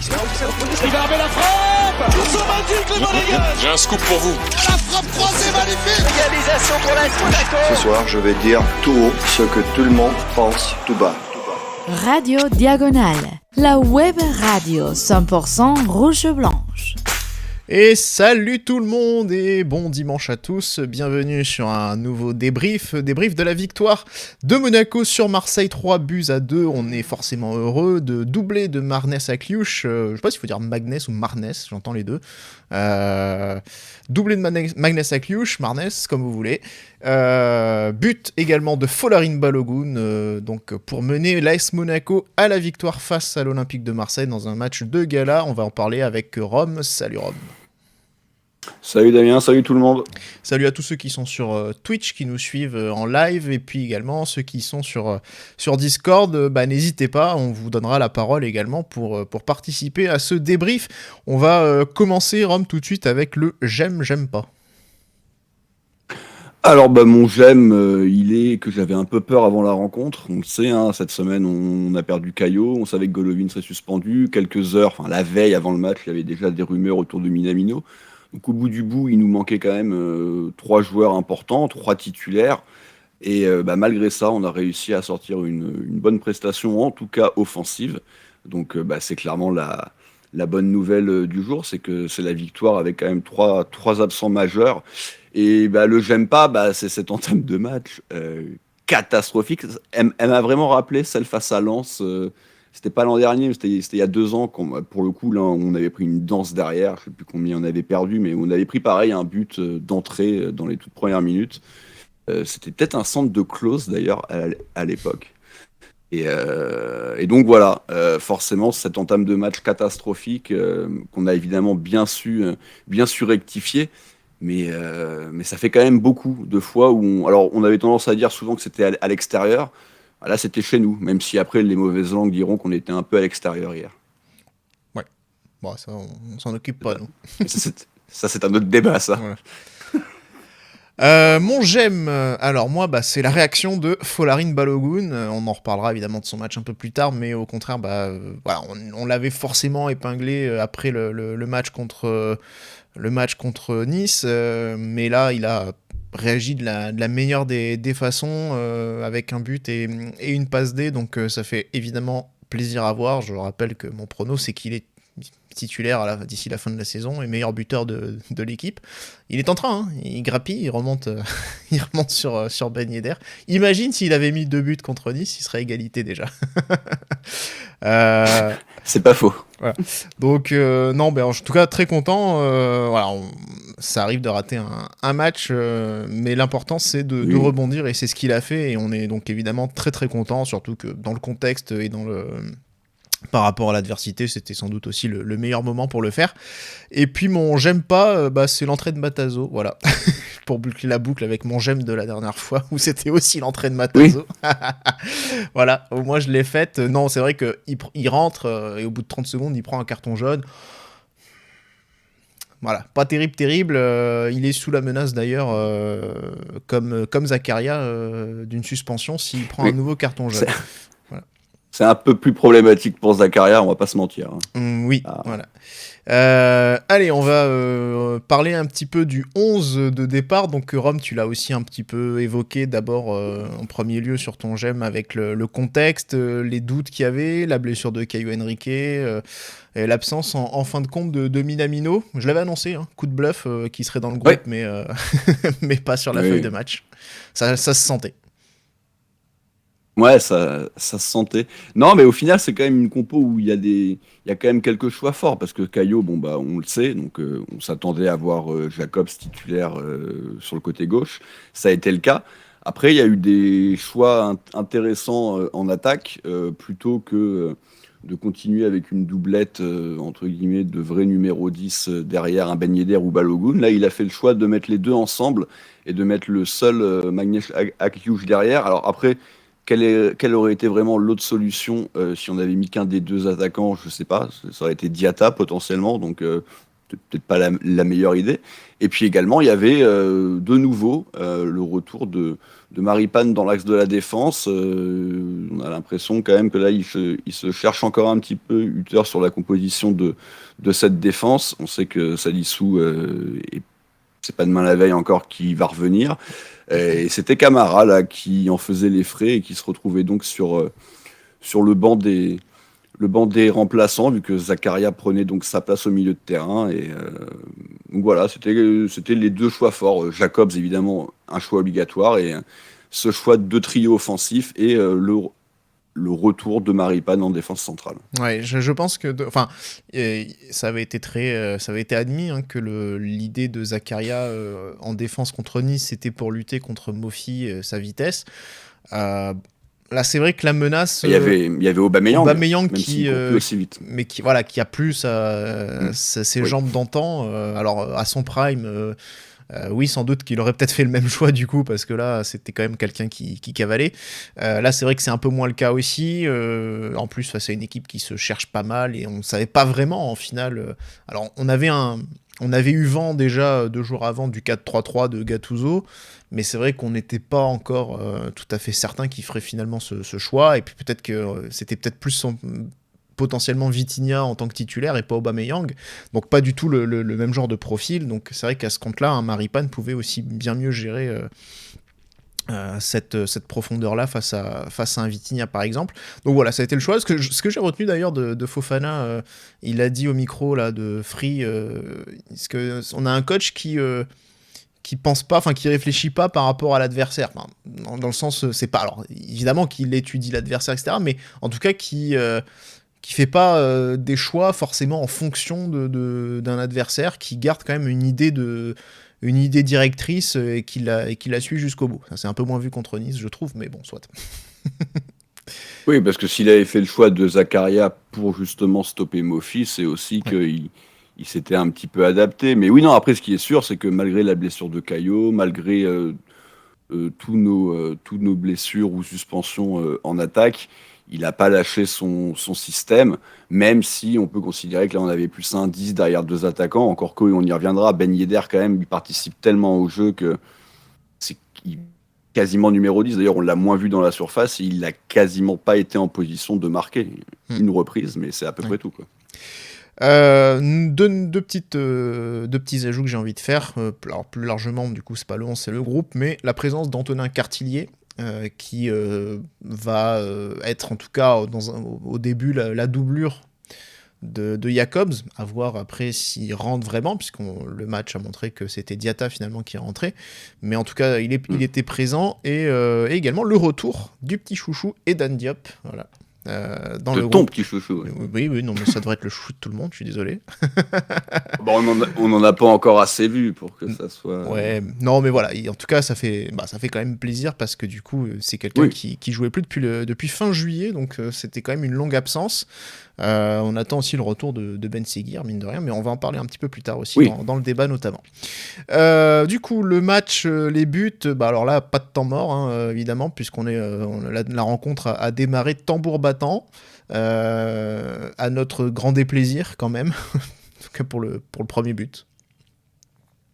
Il va armer la frappe. Ils sont magiques les Monégasques. J'ai un scoop pour vous. La frappe croisée magnifique. Réalisation pour l'AS Monaco. Ce soir, je vais dire tout haut ce que tout le monde pense tout bas. Radio Diagonale, la web radio 100% rouge-blanche. Et salut tout le monde et bon dimanche à tous, bienvenue sur un nouveau débrief de la victoire de Monaco sur Marseille, 3-2. On est forcément heureux de doubler de Marnès à Kliuch, je sais pas s'il faut dire Magnès ou Marnès, j'entends les deux. Doublé de Magnès à Kliuch, Marnès, comme vous voulez. But également de Folarin Balogun, donc pour mener l'AS Monaco à la victoire face à l'Olympique de Marseille dans un match de gala. On va en parler avec Rome. Salut Rome. Salut Damien, salut tout le monde. Salut à tous ceux qui sont sur Twitch, qui nous suivent en live, et puis également ceux qui sont sur Discord, n'hésitez pas, on vous donnera la parole également pour participer à ce débrief. On va commencer, Rome, tout de suite avec le j'aime pas. Alors mon j'aime, il est que j'avais un peu peur avant la rencontre. On le sait, cette semaine on a perdu Caio, on savait que Golovin serait suspendu. Quelques heures, la veille avant le match, il y avait déjà des rumeurs autour de Minamino. Donc au bout du bout, il nous manquait quand même 3 joueurs importants, 3 titulaires. Et malgré ça, on a réussi à sortir une bonne prestation, en tout cas offensive. Donc c'est clairement la bonne nouvelle du jour, c'est que c'est la victoire avec quand même 3 absents majeurs. Et le j'aime pas, c'est cette entame de match catastrophique. Elle m'a vraiment rappelé celle face à Lens. C'était pas l'an dernier, mais c'était il y a 2 ans. Pour le coup, là, on avait pris une danse derrière. Je sais plus combien on avait perdu, mais on avait pris pareil un but d'entrée dans les toutes premières minutes. C'était peut-être un centre de Klose d'ailleurs à l'époque. Et donc voilà, forcément cette entame de match catastrophique qu'on a évidemment bien su rectifier. Mais ça fait quand même beaucoup de fois où on avait tendance à dire souvent que c'était à l'extérieur. Là, c'était chez nous, même si après les mauvaises langues diront qu'on était un peu à l'extérieur hier. Ouais, bon, ça on s'en occupe pas, nous. Ça, c'est un autre débat, ça. Voilà. Mon j'aime, alors moi, c'est la réaction de Folarin Balogun. On en reparlera évidemment de son match un peu plus tard, mais au contraire, voilà, on l'avait forcément épinglé après le match contre Nice, mais là, il a réagi de la meilleure des façons, avec un but et une passe D, donc ça fait évidemment plaisir à voir. Je rappelle que mon prono, c'est qu'il est titulaire d'ici la fin de la saison et meilleur buteur de l'équipe. Il est en train, il grappille, il remonte sur Ben Yedder. Imagine s'il avait mis 2 buts contre Nice, il serait égalité déjà. C'est pas faux. Voilà. Donc en tout cas très content. Voilà, ça arrive de rater un match, mais l'important c'est de rebondir, et c'est ce qu'il a fait, et on est donc évidemment très très content, surtout que dans le contexte et par rapport à l'adversité, c'était sans doute aussi le meilleur moment pour le faire. Et puis mon j'aime pas, c'est l'entrée de Matazo, voilà. Pour boucler la boucle avec mon j'aime de la dernière fois, où c'était aussi l'entrée de Matazo. Oui. Voilà, au moins je l'ai faite. Non, c'est vrai qu'il rentre, et au bout de 30 secondes, il prend un carton jaune. Voilà, pas terrible. Il est sous la menace d'ailleurs, comme Zakaria, d'une suspension s'il prend un nouveau carton jaune. C'est un peu plus problématique pour Zakaria, on va pas se mentir. Oui, voilà. Allez, on va parler un petit peu du 11 de départ. Donc Rome, tu l'as aussi un petit peu évoqué d'abord en premier lieu sur ton j'aime, avec le contexte, les doutes qu'il y avait, la blessure de Caio Henrique, et l'absence en fin de compte de Minamino. Je l'avais annoncé, coup de bluff, qui serait dans le groupe, mais pas sur la feuille de match. Ça se sentait. Ouais, ça se sentait. Non, mais au final, c'est quand même une compo où il y a quand même quelques choix forts, parce que Caio, on le sait, donc on s'attendait à voir Jacobs titulaire sur le côté gauche. Ça a été le cas. Après, il y a eu des choix intéressants en attaque, plutôt que de continuer avec une doublette, entre guillemets, de vrai numéro 10 derrière un Ben Yedder ou Balogun. Là, il a fait le choix de mettre les deux ensemble et de mettre le seul Magnès Akliouche derrière. Alors après, quelle aurait été vraiment l'autre solution si on avait mis qu'un des deux attaquants? Je sais pas, ça aurait été Diatta potentiellement. Donc c'était peut-être pas la meilleure idée. Et puis également, il y avait de nouveau le retour de Maripane dans l'axe de la défense. On a l'impression quand même que là, il se cherche encore un petit peu Hutter sur la composition de cette défense. On sait que Salissou, c'est pas demain la veille encore qui va revenir. Et c'était Camara là, qui en faisait les frais et qui se retrouvait donc sur le banc des remplaçants, vu que Zakaria prenait donc sa place au milieu de terrain. Et donc voilà, c'était les deux choix forts. Jacobs, évidemment, un choix obligatoire, et ce choix de trio offensif et le retour de Maripane en défense centrale. Ouais, je pense que, ça avait été admis hein, que l'idée de Zakaria en défense contre Nice, c'était pour lutter contre Mofi, sa vitesse. Là, c'est vrai que la menace. Il y avait Aubameyang même qui aussi vite. mais qui a plus ses jambes d'antan. Alors à son prime, oui, sans doute qu'il aurait peut-être fait le même choix du coup, parce que là, c'était quand même quelqu'un qui cavalait. Là, c'est vrai que c'est un peu moins le cas aussi. En plus, c'est une équipe qui se cherche pas mal et on savait pas vraiment en finale. Alors, on avait eu vent déjà 2 jours avant du 4-3-3 de Gattuso, mais c'est vrai qu'on n'était pas encore tout à fait certain qu'il ferait finalement ce choix, et puis peut-être que c'était peut-être plus potentiellement Vitinha en tant que titulaire et pas Aubameyang, donc pas du tout le même genre de profil, donc c'est vrai qu'à ce compte-là, un Maripane pouvait aussi bien mieux gérer cette profondeur-là face à un Vitinha par exemple. Donc voilà, ça a été le choix. Ce que j'ai retenu d'ailleurs de Fofana, il a dit au micro là, de Free, on a un coach qui pense pas, enfin qui réfléchit pas par rapport à l'adversaire, enfin, dans le sens, c'est pas, alors évidemment qu'il étudie l'adversaire, etc., mais en tout cas qui fait pas des choix forcément en fonction d'un adversaire, qui garde quand même une idée directrice et qui la suit jusqu'au bout. Ça, c'est un peu moins vu contre Nice, je trouve, mais bon, soit. Oui, parce que s'il avait fait le choix de Zakaria pour justement stopper Mofi, c'est aussi qu'il s'était un petit peu adapté. Mais oui, non, après, ce qui est sûr, c'est que malgré la blessure de Caio, malgré tous nos blessures ou suspensions en attaque, il n'a pas lâché son système, même si on peut considérer que là, on avait plus un 10 derrière 2 attaquants. Encore qu'on y reviendra, Ben Yedder, quand même, il participe tellement au jeu que c'est quasiment numéro 10. D'ailleurs, on l'a moins vu dans la surface. Il n'a quasiment pas été en position de marquer. Une reprise, mais c'est à peu près tout, quoi. Deux petits ajouts que j'ai envie de faire. Alors plus largement, du coup, c'est pas le 11, c'est le groupe, mais la présence d'Antonin Cartillier, qui va être en tout cas au début la doublure de Jacobs, à voir après s'il rentre vraiment, puisque le match a montré que c'était Diatta finalement qui est rentré, mais en tout cas il était présent, et également le retour du petit chouchou Edan Diop, voilà. Dans le ton groupe. Petit chouchou. Ouais. Oui, non, mais ça devrait être le chouchou de tout le monde, je suis désolé. Bon, on en a pas encore assez vu pour que ça soit... Ouais, non, mais voilà, en tout cas, ça fait quand même plaisir, parce que du coup, c'est quelqu'un qui jouait plus depuis fin juillet, donc c'était quand même une longue absence. On attend aussi le retour de Ben Seguir, mine de rien, mais on va en parler un petit peu plus tard aussi, dans le débat notamment. Du coup, le match, les buts, alors là, pas de temps mort, hein, évidemment, puisqu'on la rencontre a démarré tambour battant, à notre grand déplaisir quand même, en tout cas pour le premier but.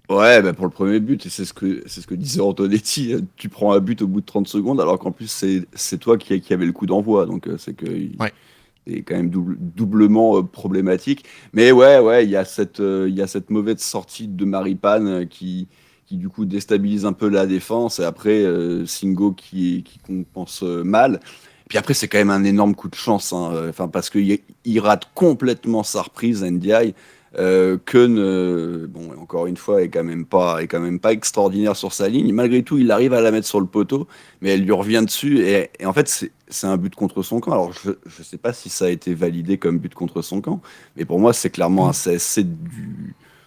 Ouais, pour le premier but, et c'est ce que disait Antonetti, tu prends un but au bout de 30 secondes, alors qu'en plus c'est toi qui avait le coup d'envoi, donc c'est que c'est quand même doublement problématique. Mais ouais, il y a cette mauvaise sortie de Maripane qui du coup déstabilise un peu la défense, et après Singo qui compense mal. Puis après, c'est quand même un énorme coup de chance, hein, parce qu'il rate complètement sa reprise, Ndiaye. Keun, encore une fois, est quand même pas extraordinaire sur sa ligne. Malgré tout, il arrive à la mettre sur le poteau, mais elle lui revient dessus. Et en fait, c'est un but contre son camp. Alors, je sais pas si ça a été validé comme but contre son camp, mais pour moi, c'est clairement un CSC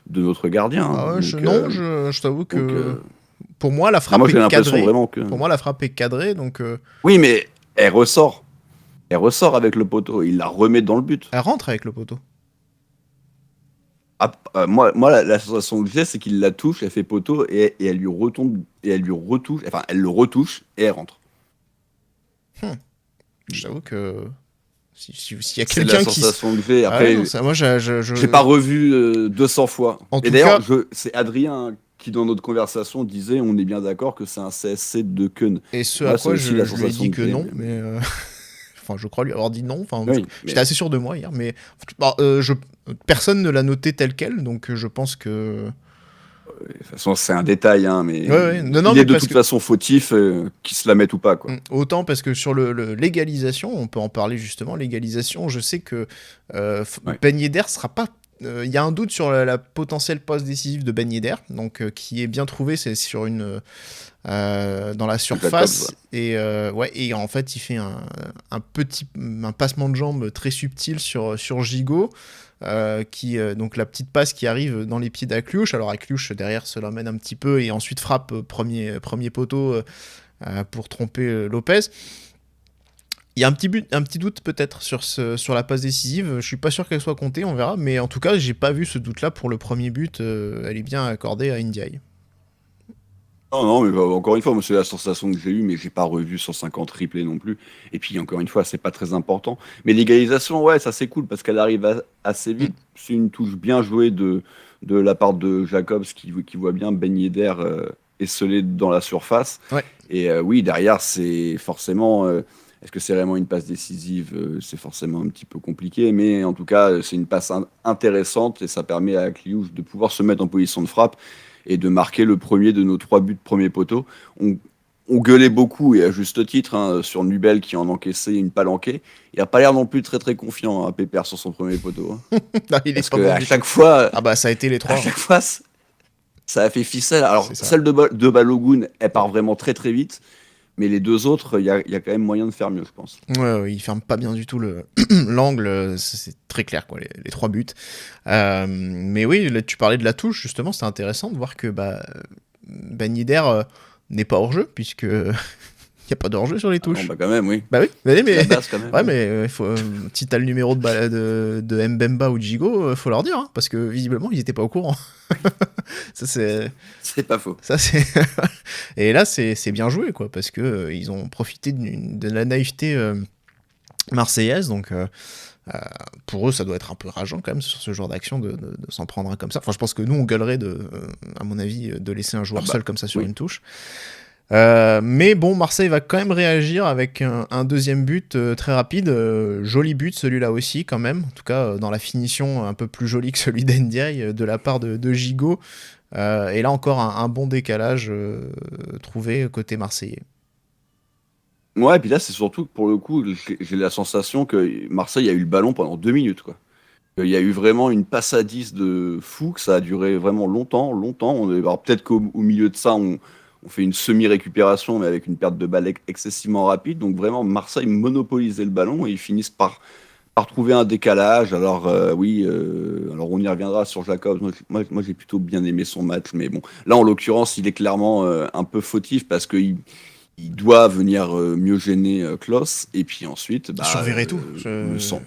de notre gardien. Ah ouais, donc, je t'avoue que pour moi, la frappe j'ai est l'impression cadrée. vraiment que... Pour moi, la frappe est cadrée, donc... Oui, mais elle ressort avec le poteau. Il la remet dans le but. Elle rentre avec le poteau. Moi, la sensation que j'ai, c'est qu'il la touche, elle fait poteau, et elle lui retombe, et elle lui retouche, enfin, elle le retouche, et elle rentre. J'avoue que S'il y a C'est la quelqu'un qui... sensation que j'ai. Ah Après, ouais, non, ça, moi, j'ai pas revu 200 fois. En Et tout d'ailleurs, cas- c'est Adrien qui, dans notre conversation, disait on est bien d'accord que c'est un CSC de Keun. Et ce Moi, à c'est quoi aussi je la lui ai sensation dit que que j'ai, non, mais... Enfin, je crois lui avoir dit non. Enfin, Oui, j'étais assez sûr de moi hier, mais personne ne l'a noté tel quel, donc je pense que... de toute façon, c'est un détail, hein, mais Ouais. Non, il mais est de parce toute que- façon fautif, qu'il se la mette ou pas, quoi. Autant parce que sur le légalisation, on peut en parler justement, légalisation, je sais que Ouais. Ben Yedder sera pas... Il y a un doute sur la potentielle passe décisive de Ben Yedder, donc qui est bien trouvé, c'est sur une... dans la surface, et en fait il fait un passement de jambe très subtil sur Gigot, donc la petite passe qui arrive dans les pieds d'Akliouche. Alors Akliouche derrière se l'emmène un petit peu et ensuite frappe premier poteau pour tromper Lopez. Il y a un petit doute peut-être sur la passe décisive. Je suis pas sûr qu'elle soit comptée, on verra, mais en tout cas j'ai pas vu ce doute là pour le premier but. Elle est bien accordée à Ndiaye. Non, mais encore une fois, moi, c'est la sensation que j'ai eue, mais j'ai pas revu 150 replays non plus. Et puis, encore une fois, c'est pas très important. Mais l'égalisation, ouais, ça c'est cool parce qu'elle arrive assez vite. C'est une touche bien jouée de la part de Jacobs qui voit bien Ben Yedder esselé dans la surface. Ouais. Et oui, derrière, c'est forcément. Est-ce que c'est vraiment une passe décisive? C'est forcément un petit peu compliqué, mais en tout cas, c'est une passe intéressante et ça permet à Kliouche de pouvoir se mettre en position de frappe et de marquer le premier de nos 3 buts premier poteau. On gueulait beaucoup, et à juste titre, hein, sur Nubel qui en encaissait une palanquée. Il n'a pas l'air non plus très très confiant, hein, Pépère, sur son premier poteau. Hein. Non, il est Parce pas bon qu'à du chaque tout. fois, Ah bah ça a été les 3. à chaque fois, ça a fait ficelle. Alors, C'est ça. celle de Balogun, elle part vraiment très très vite. Mais les deux autres, il y a quand même moyen de faire mieux, je pense. Ouais, il ferme pas bien du tout l'angle, c'est très clair, quoi, les 3 buts. Mais oui, là, tu parlais de la touche, justement, c'est intéressant de voir que Ben Yedder n'est pas hors-jeu, puisque il n'y a pas d'hors-jeu sur les touches. Non, bah quand même, oui. Bah oui, C'est mais... la base, quand même. Ouais, mais si t'as le numéro de Mbemba ou de Gigot, faut leur dire, hein, parce que visiblement, ils étaient pas au courant. Ça, C'est pas faux. ça, c'est... Et là, c'est bien joué, quoi, parce que ils ont profité de la naïveté marseillaise, donc pour eux, ça doit être un peu rageant, quand même, sur ce genre d'action, de s'en prendre un comme ça. Enfin, je pense que nous, on gueulerait, à mon avis, de laisser un joueur seul comme ça sur une touche. Mais bon, Marseille va quand même réagir avec un deuxième but très rapide, joli but celui-là aussi quand même, en tout cas dans la finition un peu plus jolie que celui d'Ndiaye de la part de Gigot, et là encore un bon décalage trouvé côté marseillais. Ouais, et puis là, c'est surtout que pour le coup, j'ai la sensation que Marseille a eu le ballon pendant 2 minutes, quoi. Il y a eu vraiment une passe à 10 de fou, que ça a duré vraiment longtemps. Alors peut-être qu'au milieu de ça, on fait une semi-récupération, mais avec une perte de balle excessivement rapide. Donc vraiment, Marseille monopolisait le ballon et ils finissent par trouver un décalage. Alors alors on y reviendra sur Jacobs. Moi, j'ai plutôt bien aimé son match, mais bon, là en l'occurrence, il est clairement un peu fautif parce qu'il doit venir mieux gêner Klose. Et puis ensuite, Sur Verretou, me semble.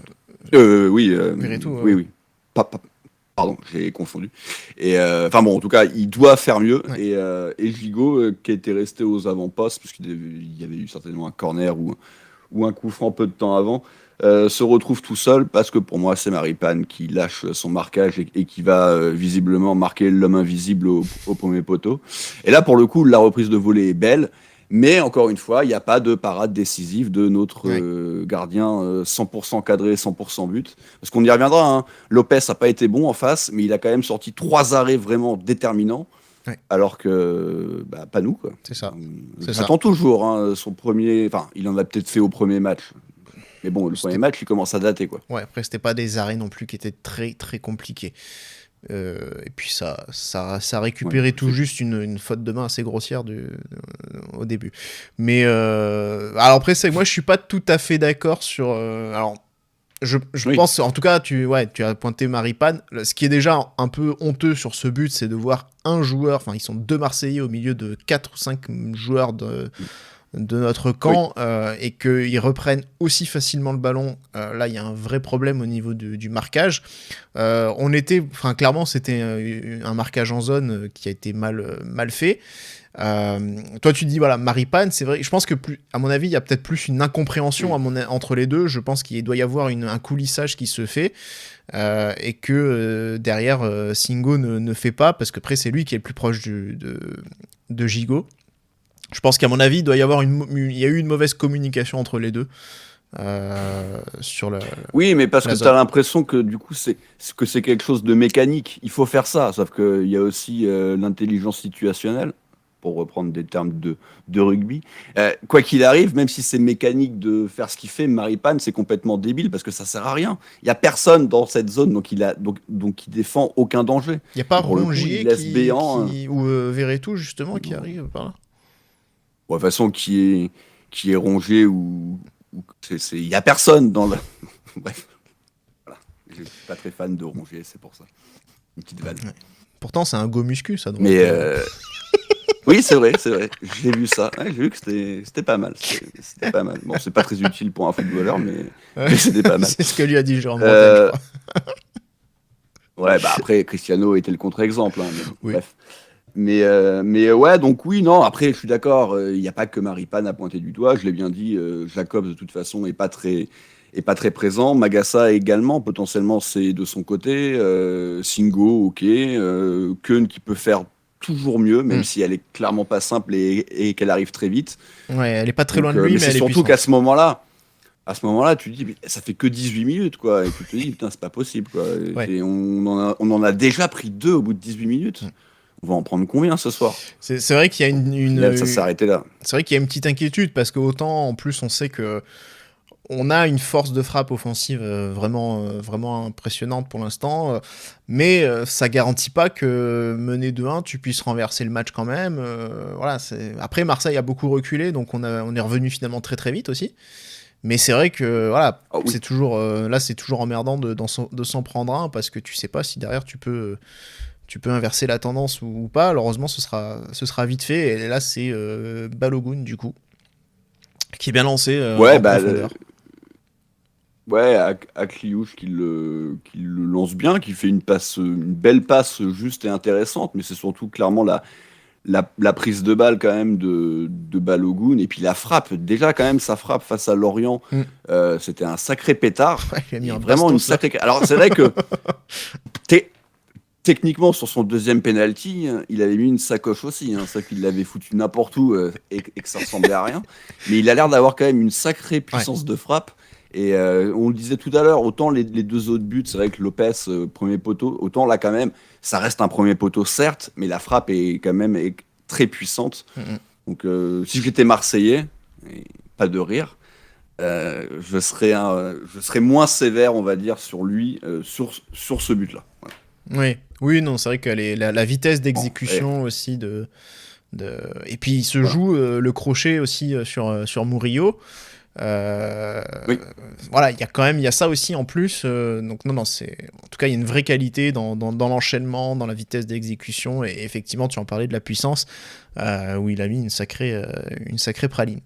Oui, Verretou, oui. Pardon, j'ai confondu. Et enfin bon, en tout cas, il doit faire mieux. Ouais. Et Gigot, qui était resté aux avant-postes, parce qu'il y avait eu certainement un corner ou un coup franc peu de temps avant, se retrouve tout seul, parce que pour moi, c'est Maripane qui lâche son marquage et qui va visiblement marquer l'homme invisible au premier poteau. Et là, pour le coup, la reprise de volée est belle. Mais encore une fois, il n'y a pas de parade décisive de notre gardien 100% cadré, 100% but. Parce qu'on y reviendra, hein. Lopez n'a pas été bon en face, mais il a quand même sorti 3 arrêts vraiment déterminants. Ouais. Alors que, pas nous, quoi. C'est ça. J'attends toujours son premier... Enfin, il en a peut-être fait au premier match. Mais bon, le premier match, il commence à dater, quoi. Ouais, après, c'était pas des arrêts non plus qui étaient très, très compliqués. Et puis ça récupérait tout juste une faute de main assez grossière au début. Mais alors après, moi je suis pas tout à fait d'accord sur. Alors je pense, en tout cas, tu as pointé Maripane. Ce qui est déjà un peu honteux sur ce but, c'est de voir un joueur. Enfin, ils sont 2 Marseillais au milieu de 4 ou 5 joueurs de notre camp et qu'ils reprennent aussi facilement le ballon, là il y a un vrai problème au niveau du marquage. Clairement c'était un marquage en zone qui a été mal fait. Toi tu dis voilà Maripane, c'est vrai, je pense que à mon avis il y a peut-être plus une incompréhension entre les deux. Je pense qu'il doit y avoir un coulissage qui se fait et que derrière Singo ne fait pas, parce que après c'est lui qui est le plus proche de Gigot. Je pense qu'à mon avis, il y a eu une mauvaise communication entre les deux sur Oui, mais parce la que zone. tu as l'impression que du coup, c'est quelque chose de mécanique. Il faut faire ça, sauf qu'il y a aussi l'intelligence situationnelle, pour reprendre des termes de rugby. Quoi qu'il arrive, même si c'est mécanique de faire ce qu'il fait, Maripane, c'est complètement débile parce que ça sert à rien. Il n'y a personne dans cette zone, donc il défend aucun danger. Il n'y a pas Pour le coup, Rongier il laisse béant, ou Verretou justement qui arrive par là. Bon, de toute façon, qui est rongé ou il y a personne dans le. Bref, voilà. Je suis pas très fan de Rongier, c'est pour ça. Une petite vanne. Ouais. Pourtant, c'est un go muscu, ça. Donc, Mais oui, c'est vrai. J'ai vu ça. Ouais, j'ai vu que c'était pas mal. C'était pas mal. Bon, c'est pas très utile pour un footballeur, mais c'était pas mal. C'est ce que lui a dit Jérôme Bretagne, je crois. Ouais, bah après, Cristiano était le contre-exemple. Mais bon, Oui. bref. Mais ouais, donc oui, non, après, je suis d'accord, il n'y a pas que Maripane à pointer du doigt, je l'ai bien dit, Jacobs, de toute façon, est pas très présent, Magassa également, potentiellement, c'est de son côté, Singo, ok, Keun qui peut faire toujours mieux, même si elle est clairement pas simple et qu'elle arrive très vite. Ouais, elle est pas très Donc, loin de lui, mais c'est elle est surtout puissante. qu'à ce moment-là, tu te dis, mais ça fait que 18 minutes, quoi, et tu te dis, putain, c'est pas possible, quoi. Ouais. Et on en a déjà pris 2 au bout de 18 minutes. On va en prendre combien ce soir? C'est vrai qu'il y a Ça s'est arrêté là. C'est vrai qu'il y a une petite inquiétude parce que autant en plus on sait que on a une force de frappe offensive vraiment impressionnante pour l'instant, mais ça garantit pas que mené 2-1 tu puisses renverser le match quand même. Voilà, après Marseille a beaucoup reculé, donc on est revenu finalement très très vite aussi. Mais c'est vrai que voilà, Ah oui. c'est toujours emmerdant de s'en prendre un parce que tu sais pas si derrière tu peux inverser la tendance ou pas. Heureusement, ce sera vite fait. Et là, c'est Balogun, du coup, qui est bien lancé Ouais, en bah, profondeur. ouais, à Kliouche qui le lance bien, qui fait une belle passe juste et intéressante, mais c'est surtout clairement la prise de balle quand même de Balogun, et puis la frappe. Déjà, quand même, sa frappe face à Lorient, c'était un sacré pétard. Ouais, il a mis Et un vraiment une bastos, là. sacrée. Alors, c'est vrai que techniquement, sur son deuxième penalty, il avait mis une sacoche aussi. C'est vrai qu'il l'avait foutu n'importe où et que ça ressemblait à rien. Mais il a l'air d'avoir quand même une sacrée puissance de frappe. Et on le disait tout à l'heure, autant les deux autres buts, c'est vrai que Lopez, premier poteau, autant là quand même, ça reste un premier poteau certes, mais la frappe est quand même très puissante. Donc si j'étais Marseillais, et pas de rire, je serais moins sévère, on va dire, sur lui, sur ce but-là. Voilà. Oui, non, c'est vrai que la vitesse d'exécution aussi et puis il se joue le crochet aussi sur Murillo. Oui. Voilà, il y a ça aussi en plus. Donc non, en tout cas, il y a une vraie qualité dans l'enchaînement, dans la vitesse d'exécution. Et effectivement, tu en parlais de la puissance, où il a mis une sacrée praline.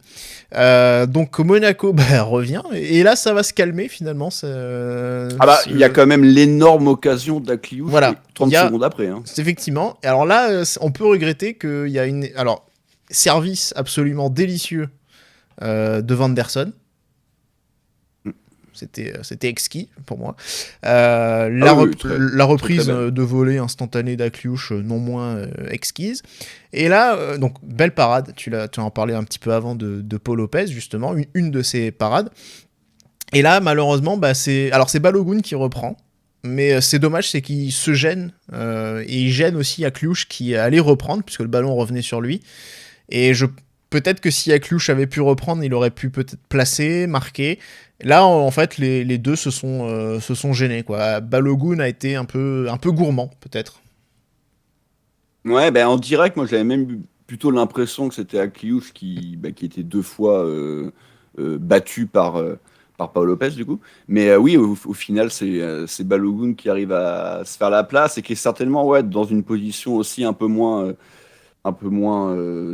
Donc Monaco revient, et là, ça va se calmer finalement. Il y a quand même l'énorme occasion d'Akliouche, Voilà, 30 secondes après. Effectivement. Et alors là, on peut regretter qu'il y a service absolument délicieux de Vanderson. C'était exquis pour moi. La reprise de volée instantanée d'Akliouche, non moins exquise. Et là, donc belle parade. Tu en parlais un petit peu avant de Paul Lopez, justement, une de ses parades. Et là, malheureusement, c'est Balogun qui reprend. Mais c'est dommage, c'est qu'il se gêne. Et il gêne aussi Akliouche qui allait reprendre, puisque le ballon revenait sur lui. Et peut-être que si Akliouche avait pu reprendre, il aurait pu peut-être placer, marquer. Là, en fait, les deux se sont gênés, quoi. Balogun a été un peu gourmand, peut-être. Ouais, en direct, moi, j'avais même plutôt l'impression que c'était Akliouche qui était 2 fois battu par Paul Lopez, du coup. Mais oui, au final, c'est Balogun qui arrive à se faire la place et qui est certainement dans une position aussi un peu moins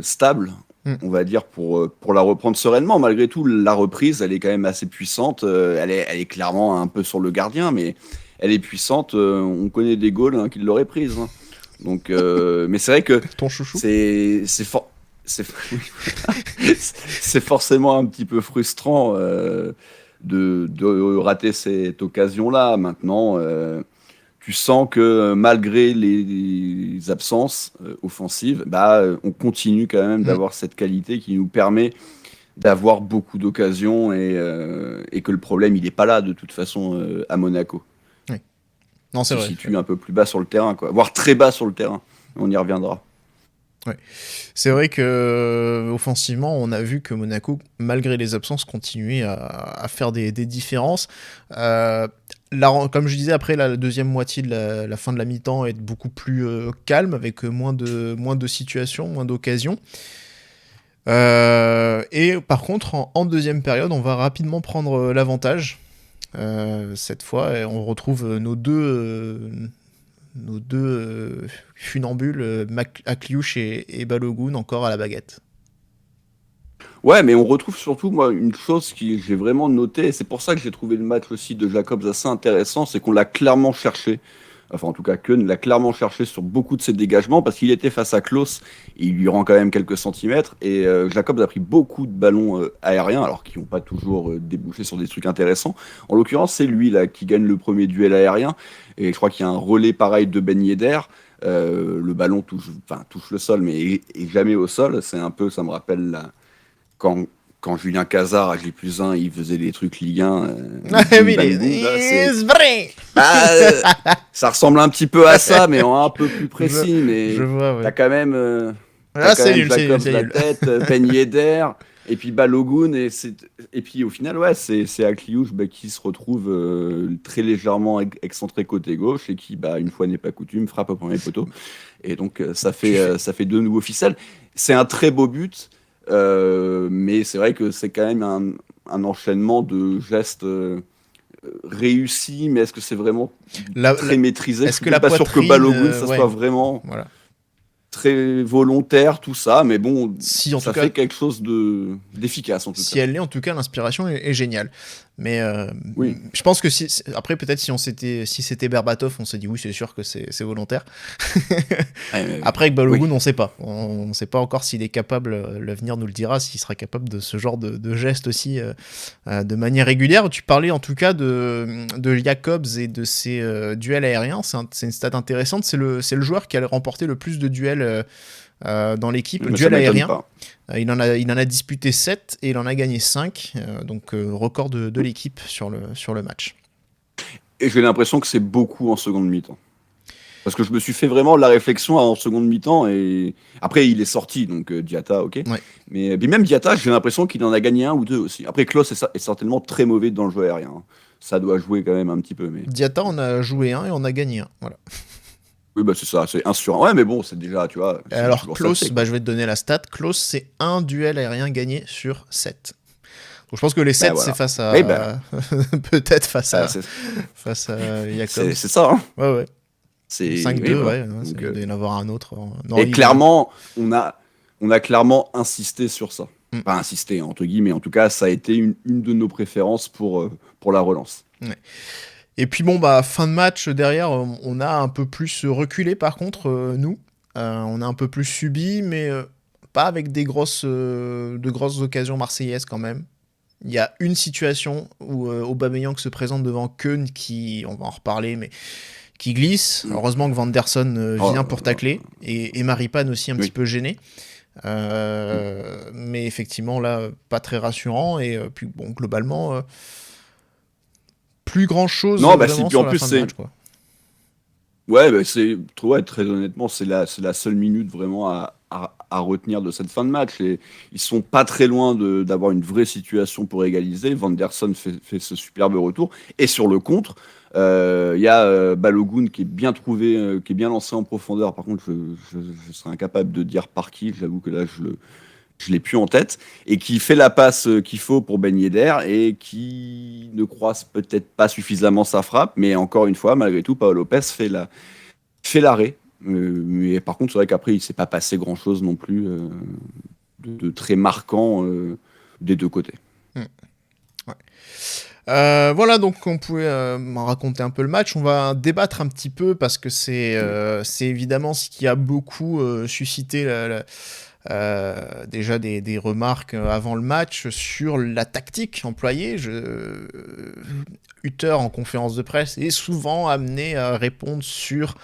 stable. on va dire, pour la reprendre sereinement. Malgré tout, la reprise, elle est quand même assez puissante. Elle est clairement un peu sur le gardien, mais elle est puissante. On connaît des goals qui l'auraient prise. Hein. Donc, mais c'est vrai que Ton chouchou. c'est c'est forcément un petit peu frustrant de rater cette occasion-là. Maintenant, tu sens que malgré les absences offensives, on continue quand même d'avoir cette qualité qui nous permet d'avoir beaucoup d'occasions et que le problème, il n'est pas là de toute façon à Monaco. Oui. Non, c'est Il se vrai. situe un peu plus bas sur le terrain, quoi. Voire très bas sur le terrain. On y reviendra. C'est vrai que offensivement, on a vu que Monaco, malgré les absences, continuait à faire des différences. Comme je disais, après la deuxième moitié de la fin de la mi-temps est beaucoup plus calme, avec moins de situations, moins d'occasions. Et par contre, en deuxième période, on va rapidement prendre l'avantage. Cette fois, et on retrouve nos deux funambules, Akliouche et Balogun, encore à la baguette. Ouais, mais on retrouve surtout, moi, une chose que j'ai vraiment notée, et c'est pour ça que j'ai trouvé le match aussi de Jacobs assez intéressant, c'est qu'on l'a clairement cherché. Enfin, en tout cas, Keun l'a clairement cherché sur beaucoup de ses dégagements, parce qu'il était face à Klose, et il lui rend quand même quelques centimètres, et Jacobs a pris beaucoup de ballons aériens, alors qui n'ont pas toujours débouché sur des trucs intéressants. En l'occurrence, c'est lui là qui gagne le premier duel aérien, et je crois qu'il y a un relais pareil de Ben Yedder. Le ballon touche le sol, mais est jamais au sol. C'est un peu, ça me rappelle quand Julien Cazard à J+1, il faisait des trucs Ligue 1. C'est vrai. Ça ressemble un petit peu à ça, mais en un peu plus précis. Mais je vois, ouais. t'as quand même, C'est nul, Jacobs c'est la nul. tête, Ben Yedder, et puis Balogun, et puis au final, ouais, c'est Akliouche qui se retrouve très légèrement excentré côté gauche et qui, une fois n'est pas coutume, frappe au premier poteau. Et donc ça fait deux nouveaux ficelles. C'est un très beau but. Mais c'est vrai que c'est quand même un enchaînement de gestes réussis, mais est-ce que c'est vraiment très maîtrisé? Est-ce Je que suis la pas sûr que poitrine, Balogun, ça ouais. soit vraiment Voilà. très volontaire, tout ça, mais bon, Si, en ça tout cas, fait quelque chose d'efficace en tout si cas. elle l'est, en tout cas, l'inspiration est géniale. Mais Oui. je pense que après, peut-être si c'était Berbatov, on s'est dit oui, c'est sûr que c'est volontaire. Après, avec Balogun, on sait pas. On sait pas encore s'il est capable, l'avenir nous le dira, s'il sera capable de ce genre de geste aussi de manière régulière. Tu parlais en tout cas de Jacobs et de ses duels aériens. C'est une stat intéressante. C'est le joueur qui a remporté le plus de duels dans l'équipe, Mais duel ça m'étonne aérien. pas. Il en a disputé 7 et il en a gagné 5, donc record de l'équipe sur le match. Et j'ai l'impression que c'est beaucoup en seconde mi-temps. Parce que je me suis fait vraiment la réflexion en seconde mi-temps, et après il est sorti, donc Diatta, ok. Ouais. Mais même Diatta, j'ai l'impression qu'il en a gagné un ou deux aussi. Après, Klose est certainement très mauvais dans le jeu aérien. Hein. Ça doit jouer quand même un petit peu. Mais... Diatta, on a joué 1 et on a gagné 1. Voilà. Oui, c'est ça, c'est 1 sur 1. Ouais, mais bon, c'est déjà, tu vois. Alors, Klose, je vais te donner la stat. Klose, c'est un duel aérien gagné sur 7. Donc, je pense que les 7, voilà. c'est face à. Oui, peut-être face à Jacobs. C'est ça, hein. Ouais. C'est 5-2, oui, voilà. ouais. Donc, Il doit y en avoir un autre. Non, et clairement, on a clairement insisté sur ça. Pas insisté, entre guillemets. En tout cas, ça a été une de nos préférences pour la relance. Ouais. Et puis fin de match, derrière, on a un peu plus reculé par contre, nous. On a un peu plus subi, mais pas avec de grosses occasions marseillaises quand même. Il y a une situation où Aubameyang se présente devant Keun, qui, on va en reparler, mais qui glisse. Heureusement que Van der Son vient pour tacler, et Maripane aussi un petit peu gêné. Mais effectivement, là, pas très rassurant, et puis globalement... plus grand chose Non, vraiment si, sur en la plus, fin de match, quoi. Ouais, très honnêtement, c'est la seule minute vraiment à retenir de cette fin de match. Et ils sont pas très loin d'avoir une vraie situation pour égaliser. Van der Son fait ce superbe retour. Et sur le contre, il y a Balogun qui est bien trouvé, qui est bien lancé en profondeur. Par contre, je serais incapable de dire par qui. J'avoue que là, je l'ai plus en tête, et qui fait la passe qu'il faut pour Ben Yedder, et qui ne croise peut-être pas suffisamment sa frappe, mais encore une fois, malgré tout, Pau Lopez fait l'arrêt. Mais par contre, c'est vrai qu'après, il ne s'est pas passé grand-chose non plus de très marquant des deux côtés. Voilà, donc on pouvait raconter un peu le match. On va débattre un petit peu parce que c'est évidemment ce qui a beaucoup suscité déjà des remarques avant le match sur la tactique employée. Hutter, en conférence de presse, est souvent amené à répondre sur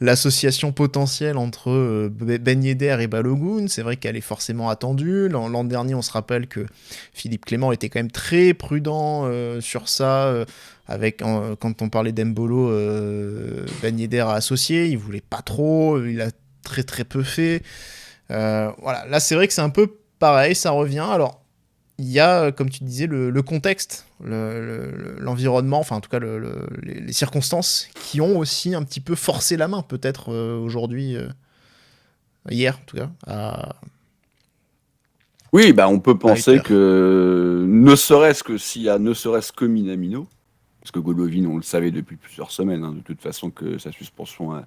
l'association potentielle entre Ben Yedder et Balogun. C'est vrai qu'elle est forcément attendue. L'an dernier, on se rappelle que Philippe Clément était quand même très prudent sur ça. Quand on parlait d'Embolo, Ben Yedder a associé, il voulait pas trop, il a très très peu fait. Voilà, là c'est vrai que c'est un peu pareil, ça revient. Alors, il y a, comme tu disais, le contexte, l'environnement, enfin en tout cas les circonstances qui ont aussi un petit peu forcé la main, peut-être aujourd'hui, hier en tout cas. Oui, on peut penser que ne serait-ce que Minamino, parce que Golovin, on le savait depuis plusieurs semaines, de toute façon, que sa suspension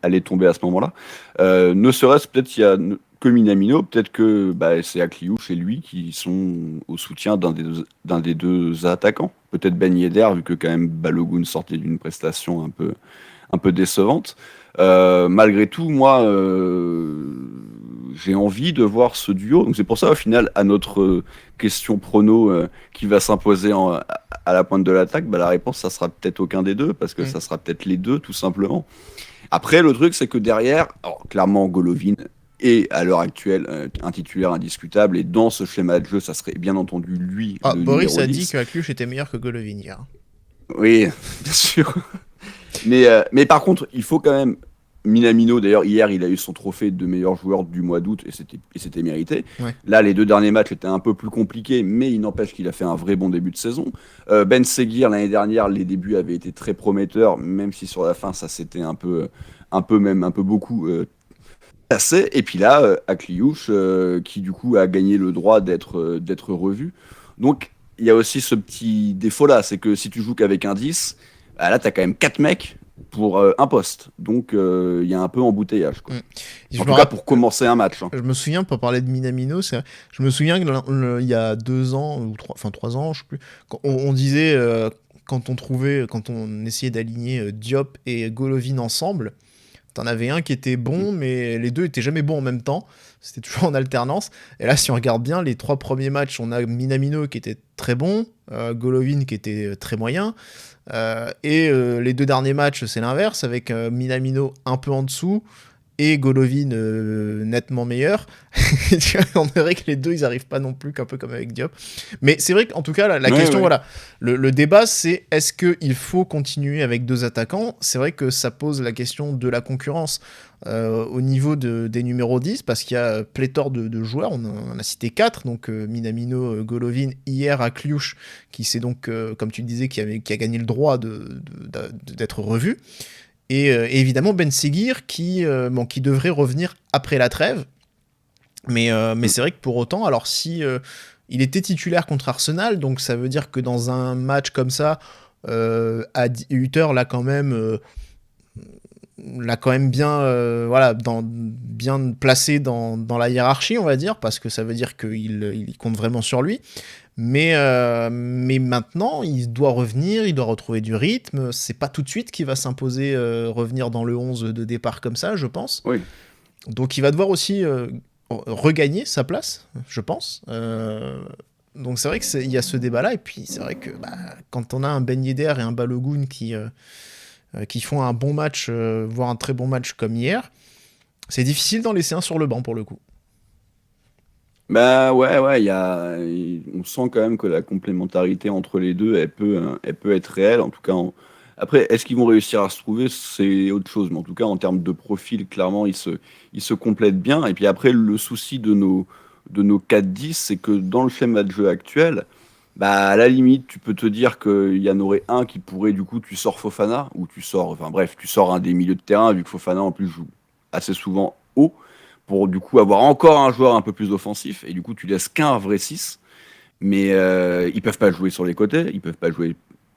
allait tomber à ce moment-là. Ne serait-ce peut-être qu'il y a que Minamino, peut-être que c'est Akliouche et lui qui sont au soutien d'un des deux attaquants. Peut-être Ben Yedder, vu que quand même Balogun sortait d'une prestation un peu décevante. Malgré tout, moi, j'ai envie de voir ce duo. Donc c'est pour ça, au final, à notre question prono qui va s'imposer à la pointe de l'attaque, la réponse, ça sera peut-être aucun des deux, parce que ça sera peut-être les deux, tout simplement. Après, le truc, c'est que derrière, clairement, Golovin est à l'heure actuelle un titulaire indiscutable, et dans ce schéma de jeu, ça serait bien entendu lui. Boris a dit que Akliouche était meilleur que Golovin hier. Oui, bien sûr. Mais par contre, il faut quand même. Minamino, d'ailleurs, hier, il a eu son trophée de meilleur joueur du mois d'août et c'était mérité. Ouais. Là, les deux derniers matchs étaient un peu plus compliqués, mais il n'empêche qu'il a fait un vrai bon début de saison. Ben Seguir, l'année dernière, les débuts avaient été très prometteurs, même si sur la fin, ça s'était un peu beaucoup passé. Et puis là, Akliouche, qui du coup a gagné le droit d'être revu. Donc, il y a aussi ce petit défaut-là, c'est que si tu joues qu'avec un 10, là, tu as quand même 4 mecs pour un poste. Donc, il y a un peu embouteillage. Quoi. En tout cas, pour commencer un match. Hein. Je me souviens, pour parler de Minamino, je me souviens qu'il y a 2 ans, ou 3 ans, je sais plus, on disait, quand on essayait d'aligner Diop et Golovin ensemble, t'en avais un qui était bon, mais les deux étaient jamais bons en même temps. C'était toujours en alternance. Et là, si on regarde bien, les 3 premiers matchs, on a Minamino qui était très bon, Golovin qui était très moyen, et les 2 derniers matchs, c'est l'inverse, avec Minamino un peu en dessous, et Golovin nettement meilleur. On dirait que les deux, ils arrivent pas non plus qu'un peu comme avec Diop. Mais c'est vrai qu'en tout cas, la question, voilà, le débat, c'est est-ce qu'il faut continuer avec 2 attaquants ? C'est vrai que ça pose la question de la concurrence au niveau des numéros 10, parce qu'il y a pléthore de joueurs, on a cité 4, donc Minamino, Golovin, hier Akliouche, qui c'est donc, comme tu le disais, qui a gagné le droit d'être revu. Et évidemment Ben Seguir qui devrait revenir après la trêve, mais c'est vrai que pour autant, alors si il était titulaire contre Arsenal, donc ça veut dire que dans un match comme ça, Hutter l'a quand même bien placé dans la hiérarchie, on va dire, parce que ça veut dire qu'il compte vraiment sur lui. Mais maintenant, il doit revenir, il doit retrouver du rythme. C'est pas tout de suite qu'il va s'imposer revenir dans le 11 de départ comme ça, je pense. Oui. Donc il va devoir aussi regagner sa place, je pense. Donc c'est vrai qu'il y a ce débat-là. Et puis c'est vrai que quand on a un Ben Yedder et un Balogun qui font un bon match, voire un très bon match comme hier, c'est difficile d'en laisser un sur le banc pour le coup. Ouais, on sent quand même que la complémentarité entre les deux, elle peut être réelle. En tout cas, après, est-ce qu'ils vont réussir à se trouver, c'est autre chose. Mais en tout cas, en termes de profil, clairement, ils se complètent bien. Et puis après, le souci de nos 4-10, c'est que dans le schéma de jeu actuel, à la limite, tu peux te dire qu'il y en aurait un qui pourrait, du coup, tu sors Fofana, ou tu sors un des milieux de terrain, vu que Fofana, en plus, joue assez souvent haut, pour du coup avoir encore un joueur un peu plus offensif, et du coup tu laisses qu'un vrai 6, mais ils peuvent pas jouer sur les côtés, ils peuvent pas jouer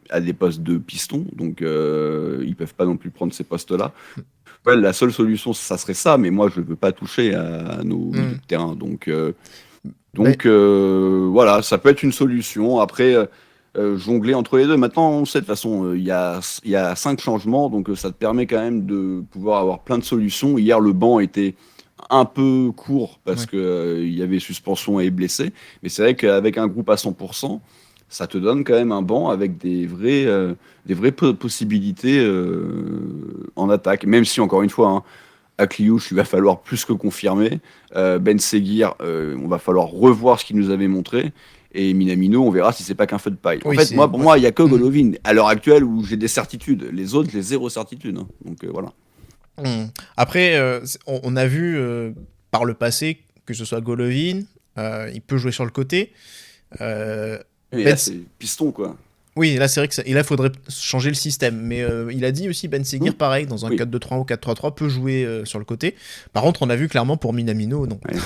à des postes de piston, donc ils peuvent pas non plus prendre ces postes-là. Ouais, la seule solution, ça serait ça, mais moi, je veux pas toucher à nos milieux de terrain, donc voilà, ça peut être une solution. Après, jongler entre les deux. Maintenant, on sait de toute façon, il y a 5 changements, donc ça te permet quand même de pouvoir avoir plein de solutions. Hier, le banc était un peu court parce que il y avait suspension et blessé, mais c'est vrai qu'avec un groupe à 100%, ça te donne quand même un banc avec des vraies possibilités en attaque. Même si, encore une fois, hein, Akliouche, il va falloir plus que confirmer. Ben Seguir, on va falloir revoir ce qu'il nous avait montré. Et Minamino, on verra si c'est pas qu'un feu de paille. En fait, pour moi, il n'y a que Golovin, à l'heure actuelle, où j'ai des certitudes. Les autres, j'ai zéro certitude. Hein. Donc voilà. Après, on a vu par le passé que ce soit Golovin, il peut jouer sur le côté. Et là, c'est piston, quoi. Oui, là, c'est vrai que et là, il faudrait changer le système. Mais il a dit aussi, Ben Seguir, pareil, dans un 4-2-3 ou 4-3-3, peut jouer sur le côté. Par contre, on a vu clairement pour Minamino, non. Ouais.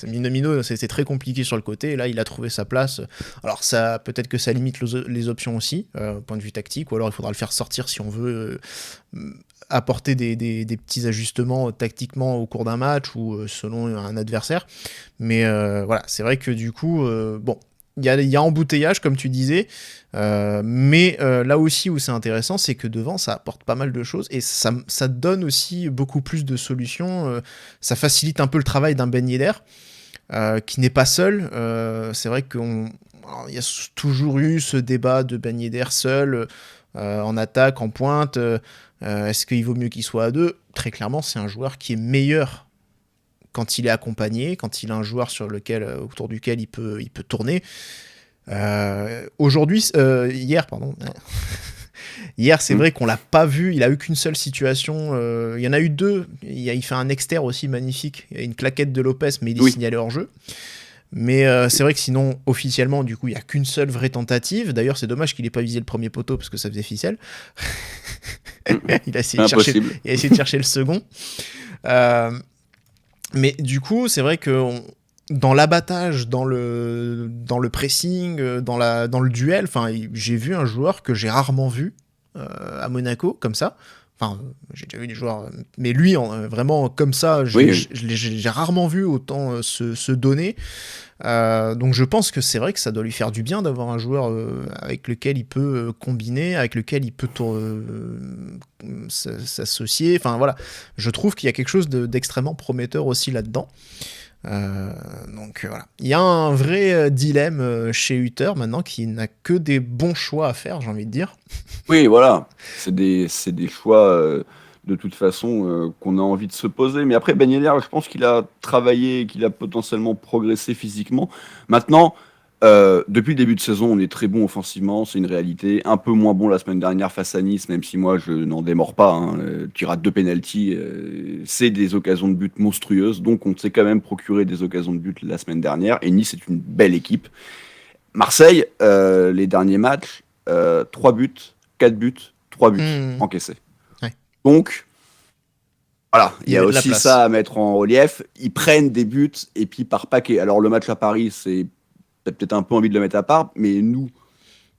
Minamino, c'est très compliqué sur le côté. Et là, il a trouvé sa place. Alors, ça, peut-être que ça limite les options aussi, au point de vue tactique. Ou alors, il faudra le faire sortir si on veut apporter des petits ajustements tactiquement au cours d'un match ou selon un adversaire. Mais voilà, c'est vrai que du coup, bon. Il y a embouteillage, comme tu disais, mais là aussi où c'est intéressant, c'est que devant, ça apporte pas mal de choses et ça donne aussi beaucoup plus de solutions. Ça facilite un peu le travail d'un Ben Yedder, qui n'est pas seul. C'est vrai qu'il y a toujours eu ce débat de Ben Yedder seul, en attaque, en pointe. Est-ce qu'il vaut mieux qu'il soit à deux ? Très clairement, c'est un joueur qui est meilleur quand il est accompagné, quand il a un joueur autour duquel il peut tourner. Hier, c'est vrai qu'on l'a pas vu, il a eu qu'une seule situation, il y en a eu deux, il fait un exter aussi magnifique, il y a une claquette de Lopez, mais il est signalé hors jeu. Mais c'est vrai que sinon, officiellement, du coup, il n'y a qu'une seule vraie tentative. D'ailleurs, c'est dommage qu'il n'ait pas visé le premier poteau, parce que ça faisait ficelle. il a essayé de chercher le second. Mais du coup, c'est vrai que dans l'abattage, dans le pressing, dans le duel, j'ai vu un joueur que j'ai rarement vu à Monaco, comme ça. Enfin, j'ai déjà vu des joueurs, mais lui, vraiment comme ça, j'ai rarement vu autant se donner. Donc je pense que c'est vrai que ça doit lui faire du bien d'avoir un joueur avec lequel il peut combiner, avec lequel il peut s'associer. Enfin voilà, je trouve qu'il y a quelque chose d'extrêmement prometteur aussi là-dedans. Donc voilà, il y a un vrai dilemme chez Hutter maintenant qui n'a que des bons choix à faire, j'ai envie de dire. Oui, voilà, c'est des choix de toute façon qu'on a envie de se poser. Mais après, Ben Yedder, je pense qu'il a travaillé, qu'il a potentiellement progressé physiquement. Maintenant, depuis le début de saison, on est très bon offensivement, c'est une réalité. Un peu moins bon la semaine dernière face à Nice, même si moi je n'en démords pas. Hein. Tu rates 2 pénaltys, c'est des occasions de but monstrueuses. Donc on s'est quand même procuré des occasions de but la semaine dernière. Et Nice est une belle équipe. Marseille, les derniers matchs, 3 buts, 4 buts, 3 buts encaissés. Ouais. Donc, voilà, il y a aussi ça à mettre en relief. Ils prennent des buts et puis par paquet. Alors le match à Paris, t'as peut-être un peu envie de le mettre à part, mais nous,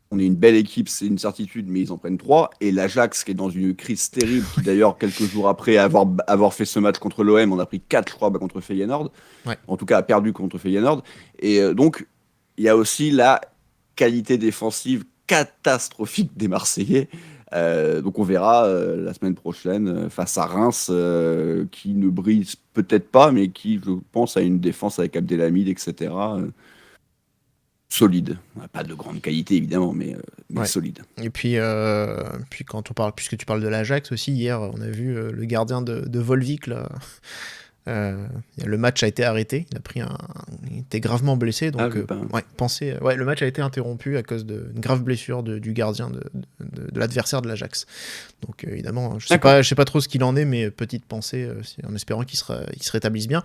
on est une belle équipe, c'est une certitude, mais ils en prennent 3. Et l'Ajax, qui est dans une crise terrible, qui d'ailleurs, quelques jours après avoir fait ce match contre l'OM, on a pris 4, je crois, contre Feyenoord. Ouais. En tout cas, a perdu contre Feyenoord. Et donc, il y a aussi la qualité défensive catastrophique des Marseillais. Donc on verra la semaine prochaine face à Reims, qui ne brille peut-être pas, mais qui, je pense, a une défense avec Abdelhamid, etc., solide. Pas de grande qualité, évidemment, mais solide. Et puis quand on parle, puisque tu parles de l'Ajax aussi, hier, on a vu le gardien de Volvic, là. Le match a été arrêté, il était gravement blessé, donc le match a été interrompu à cause d'une grave blessure du gardien de l'adversaire de l'Ajax. Donc évidemment, je sais pas trop ce qu'il en est, mais petite pensée, en espérant qu'il se rétablisse bien.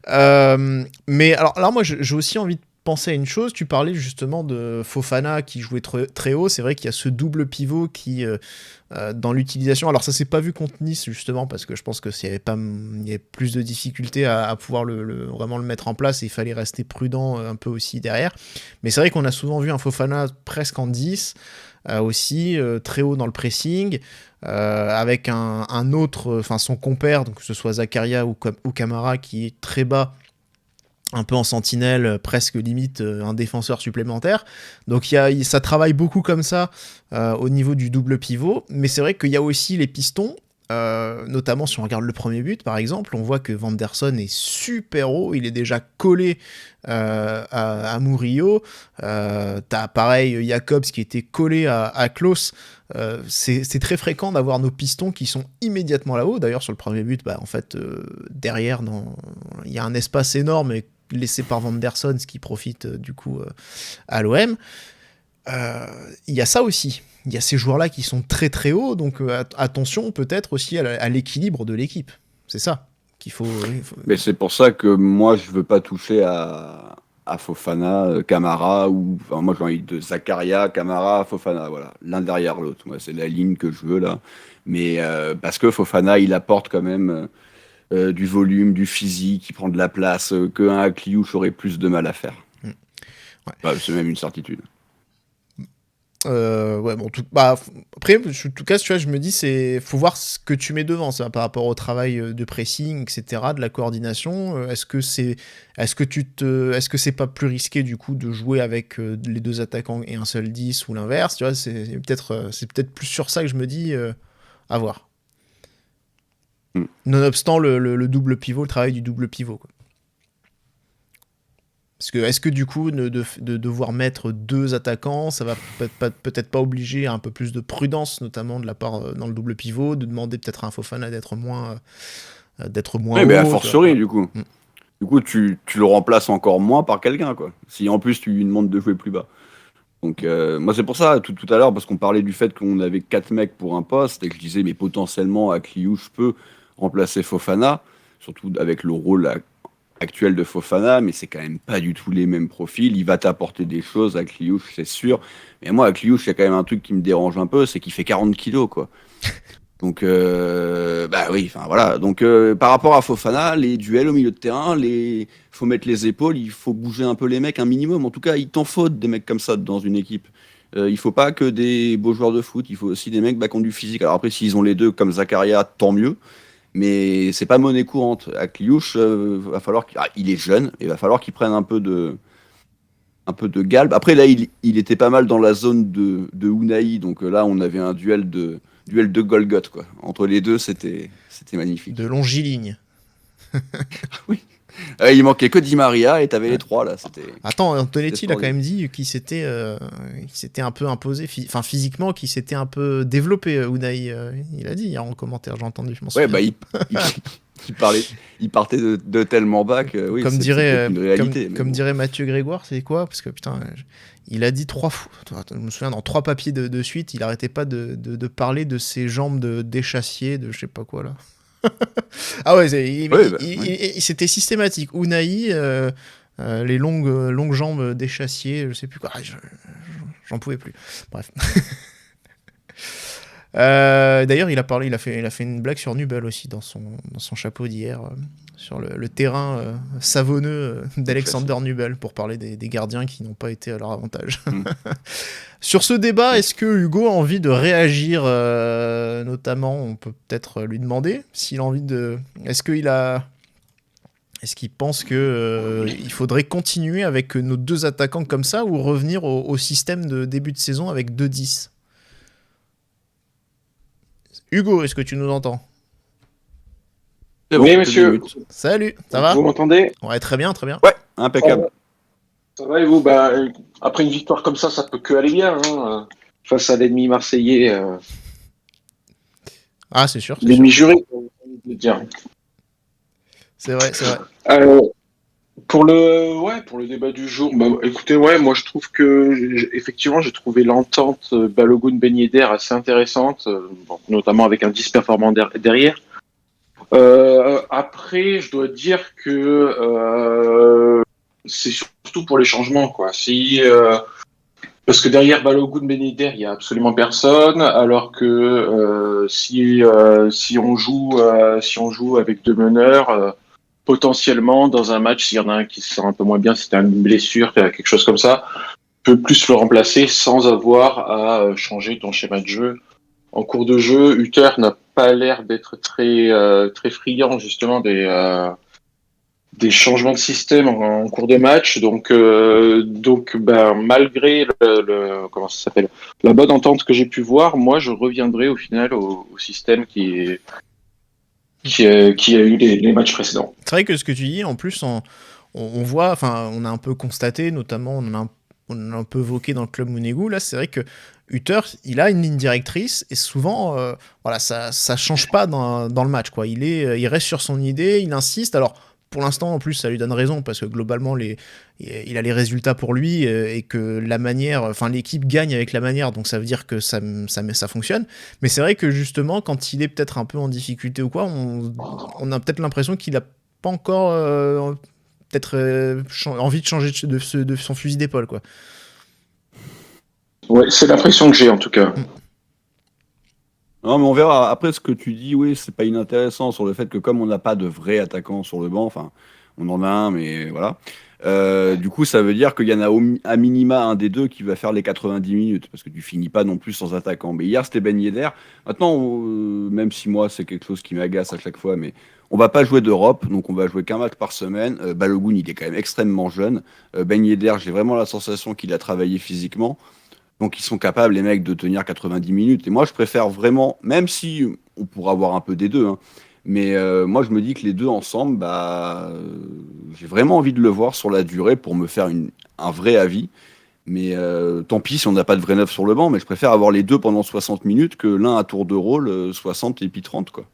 Mais alors moi j'ai aussi envie de penser à une chose, tu parlais justement de Fofana qui jouait très haut, c'est vrai qu'il y a ce double pivot qui, dans l'utilisation, alors ça s'est pas vu contre Nice justement, parce que je pense que il y avait plus de difficultés à pouvoir vraiment le mettre en place, et il fallait rester prudent un peu aussi derrière, mais c'est vrai qu'on a souvent vu un Fofana presque en 10, aussi très haut dans le pressing, avec un autre, enfin son compère, donc que ce soit Zakaria ou Camara, qui est très bas, un peu en sentinelle, presque limite un défenseur supplémentaire. Donc ça travaille beaucoup comme ça au niveau du double pivot, mais c'est vrai qu'il y a aussi les pistons, notamment si on regarde le premier but par exemple, on voit que Vanderson est super haut, il est déjà collé à Murillo, t'as pareil Jacobs qui était collé à Klose. C'est très fréquent d'avoir nos pistons qui sont immédiatement là-haut. D'ailleurs sur le premier but, en fait derrière il y a un espace énorme laissé par Vanderson, ce qui profite du coup à l'OM. Il y a ça aussi. Il y a ces joueurs-là qui sont très très hauts, donc attention peut-être aussi à l'équilibre de l'équipe. C'est ça qu'il faut... Mais c'est pour ça que moi, je veux pas toucher à Fofana, Camara, ou... Enfin, moi, j'ai envie de Zakaria, Camara, Fofana, voilà. L'un derrière l'autre. Moi, c'est la ligne que je veux, là. Mais parce que Fofana, il apporte quand même du volume, du physique, il prend de la place, qu'un Akliouche aurait plus de mal à faire. Ouais. C'est même une certitude. Ouais, bon, après, en tout cas, tu vois, je me dis, faut voir ce que tu mets devant, ça, par rapport au travail de pressing, etc., de la coordination. Est-ce que c'est pas plus risqué, du coup, de jouer avec les deux attaquants et un seul 10 ou l'inverse, tu vois, c'est peut-être plus sur ça que je me dis, à voir. Nonobstant le double pivot, le travail du double pivot, quoi. Est-ce que du coup, de devoir mettre deux attaquants, ça va peut-être pas obliger à un peu plus de prudence, notamment de la part dans le double pivot, de demander peut-être à un Fofana d'être moins Oui, haut, mais a fortiori, du coup. Du coup, tu le remplaces encore moins par quelqu'un, quoi. Si en plus tu lui demandes de jouer plus bas. Donc, moi, c'est pour ça, tout à l'heure, parce qu'on parlait du fait qu'on avait 4 mecs pour un poste, et que je disais, mais potentiellement, Akliouche peut remplacer Fofana, surtout avec le rôle actuel de Fofana, mais c'est quand même pas du tout les mêmes profils. Il va t'apporter des choses, Akliouche, c'est sûr. Mais moi, Akliouche, il y a quand même un truc qui me dérange un peu, c'est qu'il fait 40 kilos, quoi. Donc, oui, enfin voilà. Donc, par rapport à Fofana, les duels au milieu de terrain, faut mettre les épaules, il faut bouger un peu les mecs un minimum. En tout cas, il t'en faut des mecs comme ça dans une équipe. Il faut pas que des beaux joueurs de foot, il faut aussi des mecs qui ont du physique. Alors après, s'ils ont les deux comme Zakaria, tant mieux. Mais c'est pas monnaie courante. Akliouche, va falloir il est jeune, il va falloir qu'il prenne un peu de galbe. Après là, il était pas mal dans la zone de Unai, donc là on avait un duel de Golgoth, quoi. Entre les deux, c'était magnifique. De longiligne. Oui. Il manquait que Di Maria et t'avais les trois là. Attends, Antonetti il a quand même dit qu'il s'était un peu imposé, physiquement, qu'il s'était un peu développé. Unai, il a dit hier en commentaire, j'ai entendu. Je m'en souviens. Il partait de tellement bas que oui, comme dirait une réalité. Comme dirait Mathieu Grégoire, c'est quoi? Parce que putain, il a dit 3 fois. Je me souviens, dans 3 papiers de suite, il arrêtait pas de parler de ses jambes d'échassier, de je sais pas quoi là. Ah ouais, c'était systématique. Unai, les longues jambes d'échassier, je sais plus quoi. J'en pouvais plus. Bref. D'ailleurs, il a fait une blague sur Nubel aussi dans son chapeau d'hier, sur le terrain savonneux d'Alexander Nubel, pour parler des gardiens qui n'ont pas été à leur avantage. Sur ce débat, est-ce que Hugo a envie de réagir, notamment, on peut peut-être lui demander s'il a envie de... Est-ce qu'il pense que il faudrait continuer avec nos deux attaquants comme ça, ou revenir au système de début de saison avec 2-10 ? Hugo, est-ce que tu nous entends ? Oui, monsieur. Salut, ça va ? Vous m'entendez ? Ouais, très bien, très bien. Ouais, impeccable. Ça va et vous ? Après une victoire comme ça peut que aller bien. Hein, face à l'ennemi marseillais. Ah, c'est sûr. L'ennemi juré, on peut dire. C'est vrai. Pour le débat du jour, écoutez, moi je trouve que effectivement j'ai trouvé l'entente Balogun-Ben Yedder assez intéressante, notamment avec un 10 performant derrière. Après, je dois dire que c'est surtout pour les changements, quoi. Parce que derrière Balogun, Ben Yedder, il y a absolument personne, alors que si on joue avec deux meneurs, potentiellement dans un match, s'il y en a un qui se sent un peu moins bien, si t'as une blessure, quelque chose comme ça, peut plus le remplacer sans avoir à changer ton schéma de jeu. En cours de jeu, Hutter n'a pas l'air d'être très friand justement des changements de système en cours de match. Donc ben, malgré comment ça s'appelle, la bonne entente que j'ai pu voir, moi je reviendrai au final au système qui a eu les matchs précédents. C'est vrai que ce que tu dis, en plus, on voit, enfin, on a un peu constaté, notamment, on a un peu évoqué dans le club Mounégou, là, c'est vrai que Hutter, il a une ligne directrice, et souvent, voilà, ça change pas dans le match, quoi. Il reste sur son idée, il insiste, alors, pour l'instant, en plus, ça lui donne raison, parce que globalement, il a les résultats pour lui, et que la manière, enfin, l'équipe gagne avec la manière, donc ça veut dire que ça fonctionne. Mais c'est vrai que justement, quand il est peut-être un peu en difficulté ou quoi, on a peut-être l'impression qu'il a pas encore envie de changer de son fusil d'épaule, quoi. Ouais, c'est l'impression que j'ai en tout cas. Non, mais on verra. Après, ce que tu dis, oui, c'est pas inintéressant sur le fait que comme on n'a pas de vrai attaquant sur le banc, enfin, on en a un, mais voilà. Du coup, ça veut dire qu'il y en a à minima un des deux qui va faire les 90 minutes, parce que tu finis pas non plus sans attaquant. Mais hier, c'était Ben Yedder. Maintenant, même si moi, c'est quelque chose qui m'agace à chaque fois, mais on va pas jouer d'Europe, donc on va jouer qu'un match par semaine. Balogun, il est quand même extrêmement jeune. Ben Yedder, j'ai vraiment la sensation qu'il a travaillé physiquement. Donc ils sont capables, les mecs, de tenir 90 minutes. Et moi, je préfère vraiment, même si on pourra avoir un peu des deux, hein, mais moi, je me dis que les deux ensemble, j'ai vraiment envie de le voir sur la durée pour me faire un vrai avis. Mais tant pis si on n'a pas de vrai neuf sur le banc, mais je préfère avoir les deux pendant 60 minutes que l'un à tour de rôle, 60 et puis 30, quoi.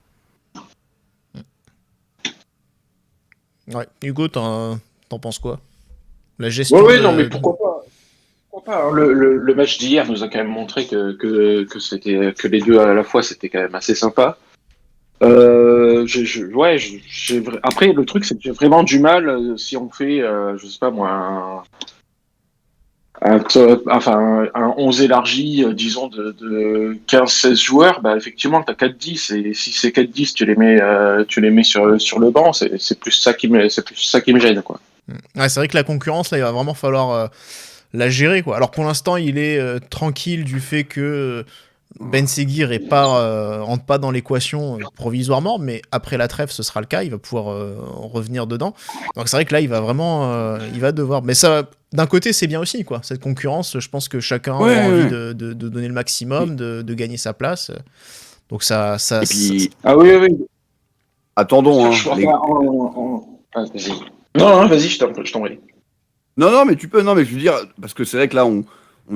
Ouais. Hugo, t'en penses quoi? La gestion Ouais, non, mais pourquoi pas? Le match d'hier nous a quand même montré que c'était que les deux à la fois c'était quand même assez sympa. Après le truc c'est que j'ai vraiment du mal si on fait je sais pas moi un 11 élargi disons de 15-16 joueurs, bah effectivement t'as 4-10 et si c'est 4-10 tu les mets sur le banc, c'est plus ça qui me gêne, quoi. Ouais, c'est vrai que la concurrence là il va vraiment falloir la gérer, quoi. Alors pour l'instant, il est tranquille du fait que Ben Seguir rentre pas dans l'équation provisoirement, mais après la trêve, ce sera le cas. Il va pouvoir revenir dedans. Donc c'est vrai que là, il va vraiment, il va devoir. Mais ça, d'un côté, c'est bien aussi, quoi. Cette concurrence, je pense que chacun a envie de donner le maximum, de gagner sa place. Donc ça. Et puis, ah oui. Attendons, hein. Vas-y. Non, vas-y, je t'en prie. Non, mais tu peux, non, mais je veux dire, parce que c'est vrai que là, on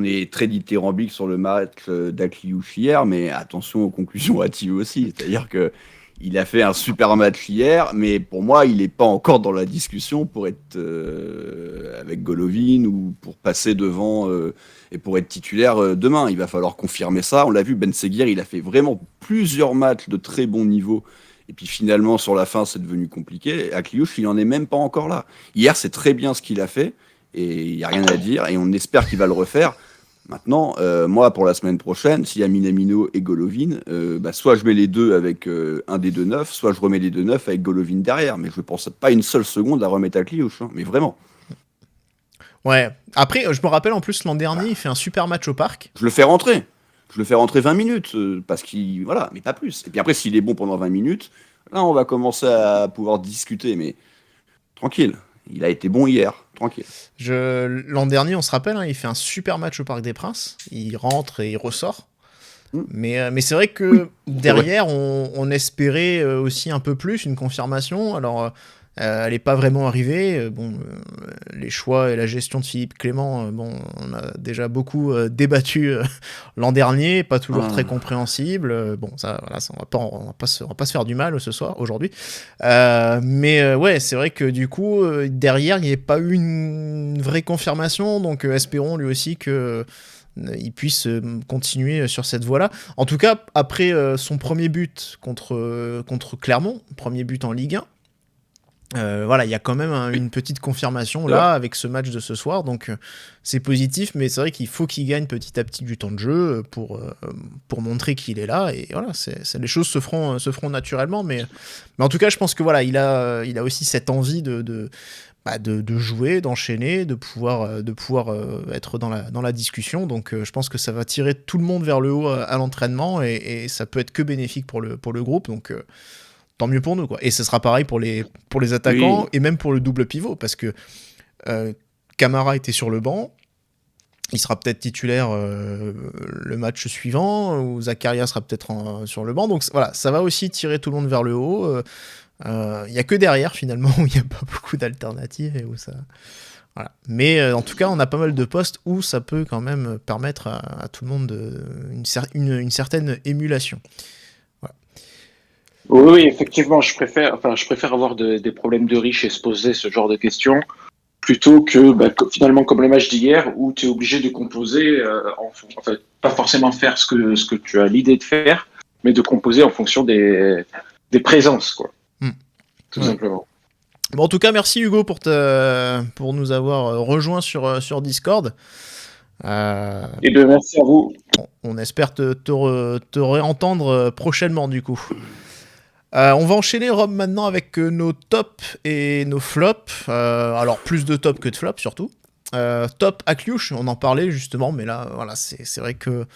est très dithyrambique sur le match d'Akliouche hier, mais attention aux conclusions hâtives aussi. C'est-à-dire que il a fait un super match hier, mais pour moi, il n'est pas encore dans la discussion pour être avec Golovin ou pour passer devant et pour être titulaire demain. Il va falloir confirmer ça. On l'a vu, Ben Seguir, il a fait vraiment plusieurs matchs de très bon niveau. Et puis finalement, sur la fin, c'est devenu compliqué. Akliouche, il n'en est même pas encore là. Hier, c'est très bien ce qu'il a fait. Et il n'y a rien à dire, et on espère qu'il va le refaire. Maintenant, moi, pour la semaine prochaine, s'il y a Minamino et Golovin, soit je mets les deux avec un des deux neufs, soit je remets les deux neufs avec Golovin derrière. Mais je ne pense pas une seule seconde à remettre Akliouche, hein, mais vraiment. Ouais. Après, je me rappelle en plus l'an dernier, il fait un super match au parc. Je le fais rentrer 20 minutes, parce qu'il... Voilà, mais pas plus. Et puis après, s'il est bon pendant 20 minutes, là, on va commencer à pouvoir discuter, mais tranquille. Il a été bon hier, tranquille. L'an dernier, on se rappelle, hein, il fait un super match au Parc des Princes. Il rentre et il ressort. Mais c'est vrai que derrière, on espérait aussi un peu plus, une confirmation. Alors, elle n'est pas vraiment arrivée. Les choix et la gestion de Philippe Clément, on a déjà beaucoup débattu l'an dernier, pas toujours très compréhensible. Ça, on va pas se faire du mal aujourd'hui. Ouais, c'est vrai que du coup, derrière, il n'y avait pas eu une vraie confirmation. Donc, espérons lui aussi que il puisse continuer sur cette voie-là. En tout cas, après son premier but contre Clermont, premier but en Ligue 1, Voilà, il y a quand même une petite confirmation là avec ce match de ce soir, donc c'est positif, mais c'est vrai qu'il faut qu'il gagne petit à petit du temps de jeu pour montrer qu'il est là, et voilà, les choses se feront naturellement, mais en tout cas, je pense que voilà, il a aussi cette envie de jouer, d'enchaîner, de pouvoir être dans la discussion, donc je pense que ça va tirer tout le monde vers le haut à l'entraînement, et ça peut être que bénéfique pour le groupe, donc tant mieux pour nous, quoi. Et ce sera pareil pour les attaquants, et même pour le double pivot, parce que Camara était sur le banc, il sera peut-être titulaire le match suivant, ou Zakaria sera peut-être sur le banc, donc voilà, ça va aussi tirer tout le monde vers le haut. Il y a que derrière finalement où il n'y a pas beaucoup d'alternatives et où ça... Voilà. Mais en tout cas, on a pas mal de postes où ça peut quand même permettre à tout le monde une certaine émulation. Oui, effectivement, je préfère avoir des problèmes de riches et se poser ce genre de questions plutôt que finalement comme le match d'hier où tu es obligé de composer, pas forcément faire ce que tu as l'idée de faire, mais de composer en fonction des présences, quoi. Tout simplement. Bon, en tout cas, merci Hugo pour nous avoir rejoints sur Discord. Et bien, merci à vous. On espère te réentendre prochainement du coup. On va enchaîner, Rob, maintenant avec nos tops et nos flops. Alors, plus de tops que de flops, surtout. Top Akliouche, on en parlait justement, mais là, voilà, c'est vrai que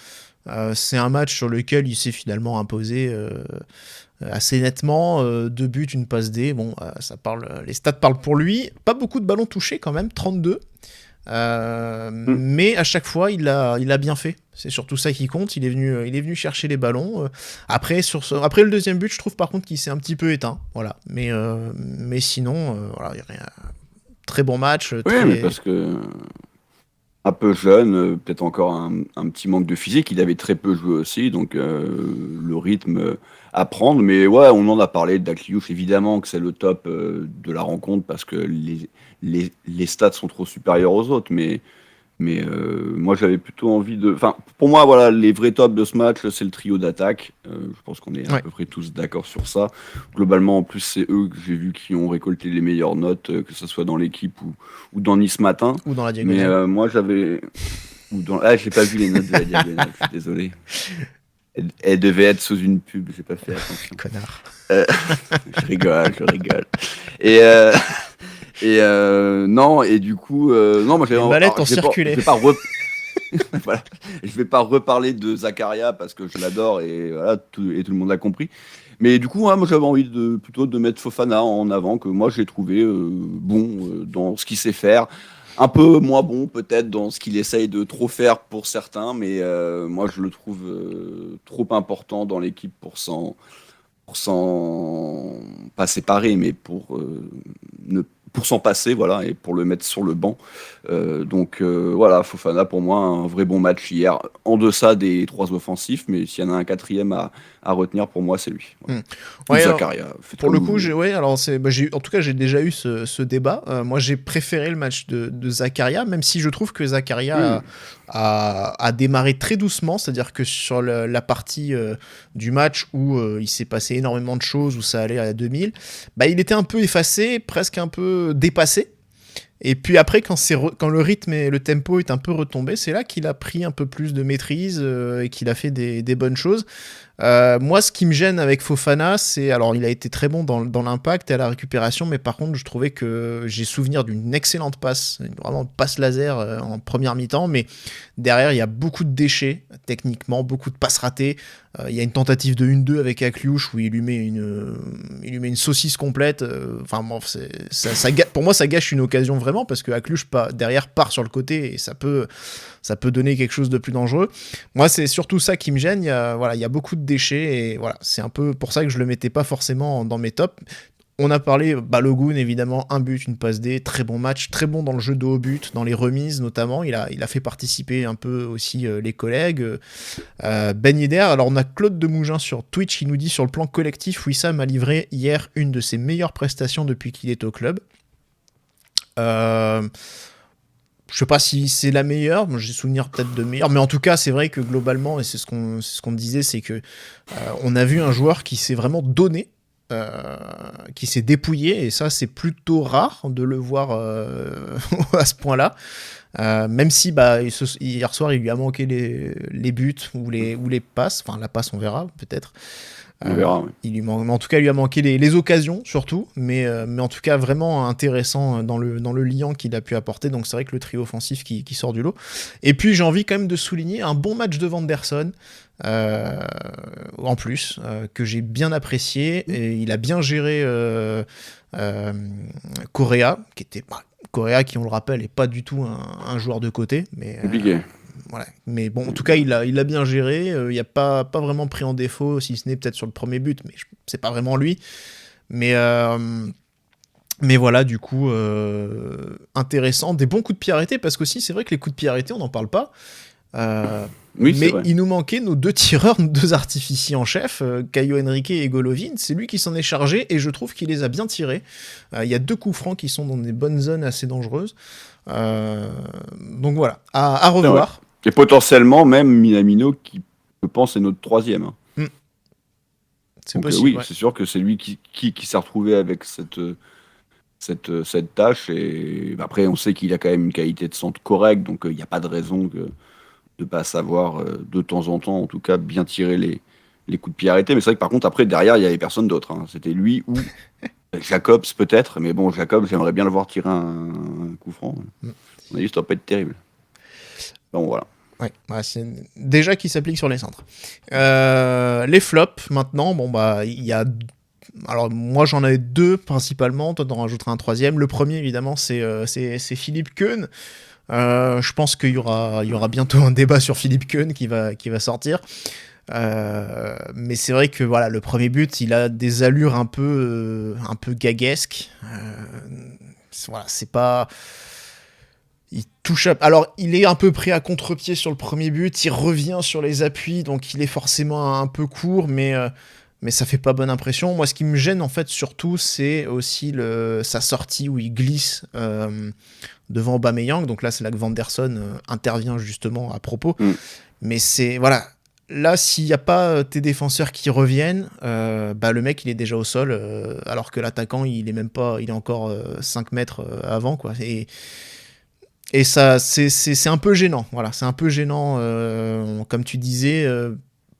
c'est un match sur lequel il s'est finalement imposé assez nettement. 2 buts, une passe D. Bon, les stats parlent pour lui. Pas beaucoup de ballons touchés quand même, 32. Mais à chaque fois il a bien fait, c'est surtout ça qui compte. Il est venu chercher les ballons. Après le deuxième but, je trouve par contre qu'il s'est un petit peu éteint, voilà, mais sinon voilà, il y a rien. Très bon match. Mais parce que un peu jeune, peut-être encore un petit manque de physique, il avait très peu joué aussi, donc le rythme à prendre. Mais ouais, on en a parlé d'Akliouche, évidemment que c'est le top de la rencontre parce que les stats sont trop supérieurs aux autres, mais moi j'avais plutôt envie de... Enfin, pour moi, voilà, les vrais tops de ce match, c'est le trio d'attaque. Je pense qu'on est à peu près tous d'accord sur ça. Globalement, en plus, c'est eux que j'ai vu qui ont récolté les meilleures notes, que ce soit dans l'équipe ou dans Nice Matin. Ou dans la diagonale. Mais moi j'avais... j'ai pas vu les notes de la diagonale, je suis désolé. Elle devait être sous une pub, j'ai pas fait attention. Connard. Je rigole. Non, et du coup, non, moi j'ai une mallette en circulé. Voilà. Je vais pas reparler de Zakaria parce que je l'adore et voilà, tout le monde l'a compris. Mais du coup, moi j'avais envie plutôt de mettre Fofana en avant, que moi j'ai trouvé bon dans ce qu'il sait faire. Un peu moins bon peut-être dans ce qu'il essaye de trop faire pour certains, mais moi je le trouve trop important dans l'équipe pour s'en pas séparer, mais pour s'en passer, voilà, et pour le mettre sur le banc. Donc voilà, Fofana pour moi un vrai bon match hier, en deçà des 3 offensifs, mais s'il y en a un 4e à retenir, pour moi c'est lui. Voilà. Ouais, Zakaria. Pour le coup, en tout cas j'ai déjà eu ce débat. Moi j'ai préféré le match de Zakaria, même si je trouve que Zakaria a démarré très doucement, c'est-à-dire que sur la partie du match où il s'est passé énormément de choses, où ça allait à 2000, il était un peu effacé, presque un peu dépassé. Et puis après, quand le rythme et le tempo est un peu retombé, c'est là qu'il a pris un peu plus de maîtrise et qu'il a fait des bonnes choses. Moi, ce qui me gêne avec Fofana, c'est... Alors, il a été très bon dans l'impact et à la récupération, mais par contre, je trouvais que j'ai souvenir d'une excellente passe, vraiment passe laser en première mi-temps, mais derrière, il y a beaucoup de déchets, techniquement, beaucoup de passes ratées. Il y a une tentative de 1-2 avec Akliouche où il lui met une saucisse complète. Enfin, bon, pour moi, ça gâche une occasion vraiment, parce que Akliouche derrière part sur le côté et ça peut donner quelque chose de plus dangereux. Moi, c'est surtout ça qui me gêne. Il y a beaucoup de déchets et voilà, c'est un peu pour ça que je le mettais pas forcément dans mes tops. On a parlé Balogun, évidemment, un but, une passe D, très bon match, très bon dans le jeu de haut but, dans les remises notamment. Il a fait participer un peu aussi les collègues. Ben Yedder, alors on a Claude Demougin sur Twitch qui nous dit: sur le plan collectif, Wissam a livré hier une de ses meilleures prestations depuis qu'il est au club. Je sais pas si c'est la meilleure, moi j'ai souvenir peut-être de meilleure, mais en tout cas c'est vrai que globalement, et c'est ce qu'on disait, c'est que on a vu un joueur qui s'est vraiment donné qui s'est dépouillé, et ça c'est plutôt rare de le voir à ce point-là. Même si hier soir il lui a manqué les buts ou les passes, enfin la passe on verra peut-être. On verra, oui. En tout cas, il lui a manqué les occasions, surtout, mais en tout cas, vraiment intéressant dans le liant qu'il a pu apporter. Donc, c'est vrai que le trio offensif qui sort du lot. Et puis, j'ai envie quand même de souligner un bon match de Vanderson, en plus, que j'ai bien apprécié. Et il a bien géré Correa, qui, on le rappelle, n'est pas du tout un joueur de côté. Mais, Compliqué. voilà. Mais bon, en tout cas, il a bien géré. Il n'a pas vraiment pris en défaut, si ce n'est peut-être sur le premier but, mais c'est pas vraiment lui. Mais voilà, du coup, intéressant. Des bons coups de pied arrêtés, parce qu'aussi, c'est vrai que les coups de pied arrêtés, on n'en parle pas. Oui, mais vrai. il nous manquait nos deux tireurs, nos deux artificiers en chef, Caio Henrique et Golovin. C'est lui qui s'en est chargé, et je trouve qu'il les a bien tirés. Il y a 2 coups francs qui sont dans des bonnes zones assez dangereuses. Donc voilà, à revoir. Et potentiellement même Minamino qui, je pense, est notre 3e. Hein. C'est donc, possible. oui, Ouais. c'est sûr que c'est lui qui s'est retrouvé avec cette tâche. Et après, on sait qu'il a quand même une qualité de centre correcte, donc il n'y a pas de raison de ne pas savoir de temps en temps, en tout cas, bien tirer les coups de pied arrêtés. Mais c'est vrai que par contre, après, derrière, il n'y avait personne d'autre. Hein. C'était lui ou Jacobs peut-être. Mais bon, Jacobs, j'aimerais bien le voir tirer un coup franc. On a dit, ça doit pas être terrible. Bon, voilà. Ouais, c'est déjà qui s'applique sur les centres. Les flops, maintenant, il y a... Alors, moi, j'en avais 2 principalement, toi, t'en rajouteras un 3e. Le premier, évidemment, c'est Philippe Keun. Je pense qu'il y aura bientôt un débat sur Philippe Keun qui va sortir. Mais c'est vrai que voilà, le premier but, il a des allures un peu gaguesques. Voilà, c'est pas... Il touche alors il est un peu pris à contre-pied sur le premier but, il revient sur les appuis, donc il est forcément un peu court, mais ça fait pas bonne impression. Moi, ce qui me gêne en fait surtout, c'est aussi sa sortie où il glisse devant Aubameyang. Donc là, c'est là que Vanderson intervient justement à propos. Mais c'est voilà. Là, s'il n'y a pas tes défenseurs qui reviennent, le mec il est déjà au sol, alors que l'attaquant il est encore 5 mètres avant, quoi. Et ça, c'est un peu gênant. Voilà, c'est un peu gênant. Comme tu disais,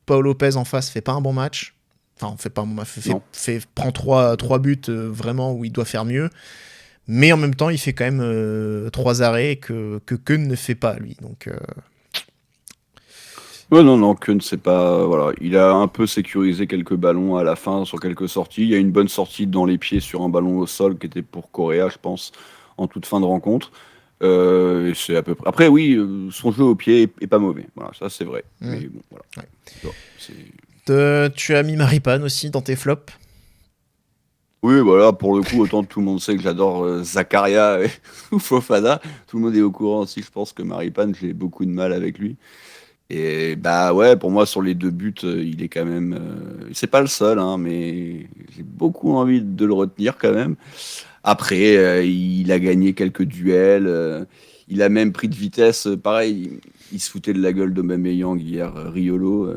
Paul Lopez en face fait pas un bon match. Enfin, on fait pas un bon match. Prend 3 buts vraiment où il doit faire mieux. Mais en même temps, il fait quand même 3 arrêts que Keun ne fait pas, lui. Donc. Ouais, non, Keun, c'est pas. Voilà, il a un peu sécurisé quelques ballons à la fin sur quelques sorties. Il y a une bonne sortie dans les pieds sur un ballon au sol qui était pour Correa, je pense, en toute fin de rencontre. C'est à peu près. Après, oui, son jeu au pied est pas mauvais. Voilà, ça c'est vrai. Mais bon, voilà. Ouais. Bon, tu as mis Maripane aussi dans tes flops. Oui, voilà, pour le coup, autant tout le monde sait que j'adore Zakaria ou Fofana. Tout le monde est au courant aussi, je pense que Maripane, j'ai beaucoup de mal avec lui. Et ouais, pour moi, sur les 2 buts, il est quand même. C'est pas le seul, hein, mais j'ai beaucoup envie de le retenir quand même. Après, il a gagné quelques duels. Il a même pris de vitesse. Pareil, il se foutait de la gueule d'Aubameyang hier, Riolo,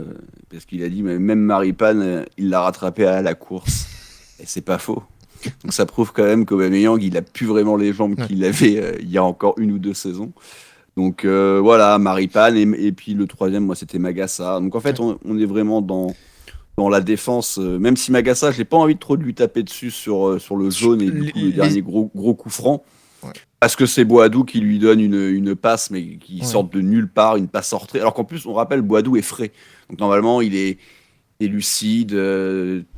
parce qu'il a dit même Maripane, il l'a rattrapé à la course. Et c'est pas faux. Donc ça prouve quand même qu'Aubameyang, il a plus vraiment les jambes qu'il avait il y a encore 1 ou 2 saisons. Donc voilà, Maripane. Et puis le 3e, moi, c'était Magassa. Donc en fait, on est vraiment dans la défense, même si Magassa, j'ai pas envie de trop de lui taper dessus sur le jaune et du coup, le dernier gros coup franc. Ouais. Parce que c'est Boadou qui lui donne une passe, mais qui sort de nulle part, une passe en retrait. Alors qu'en plus, on rappelle, Boadou est frais. Donc normalement, il est lucide,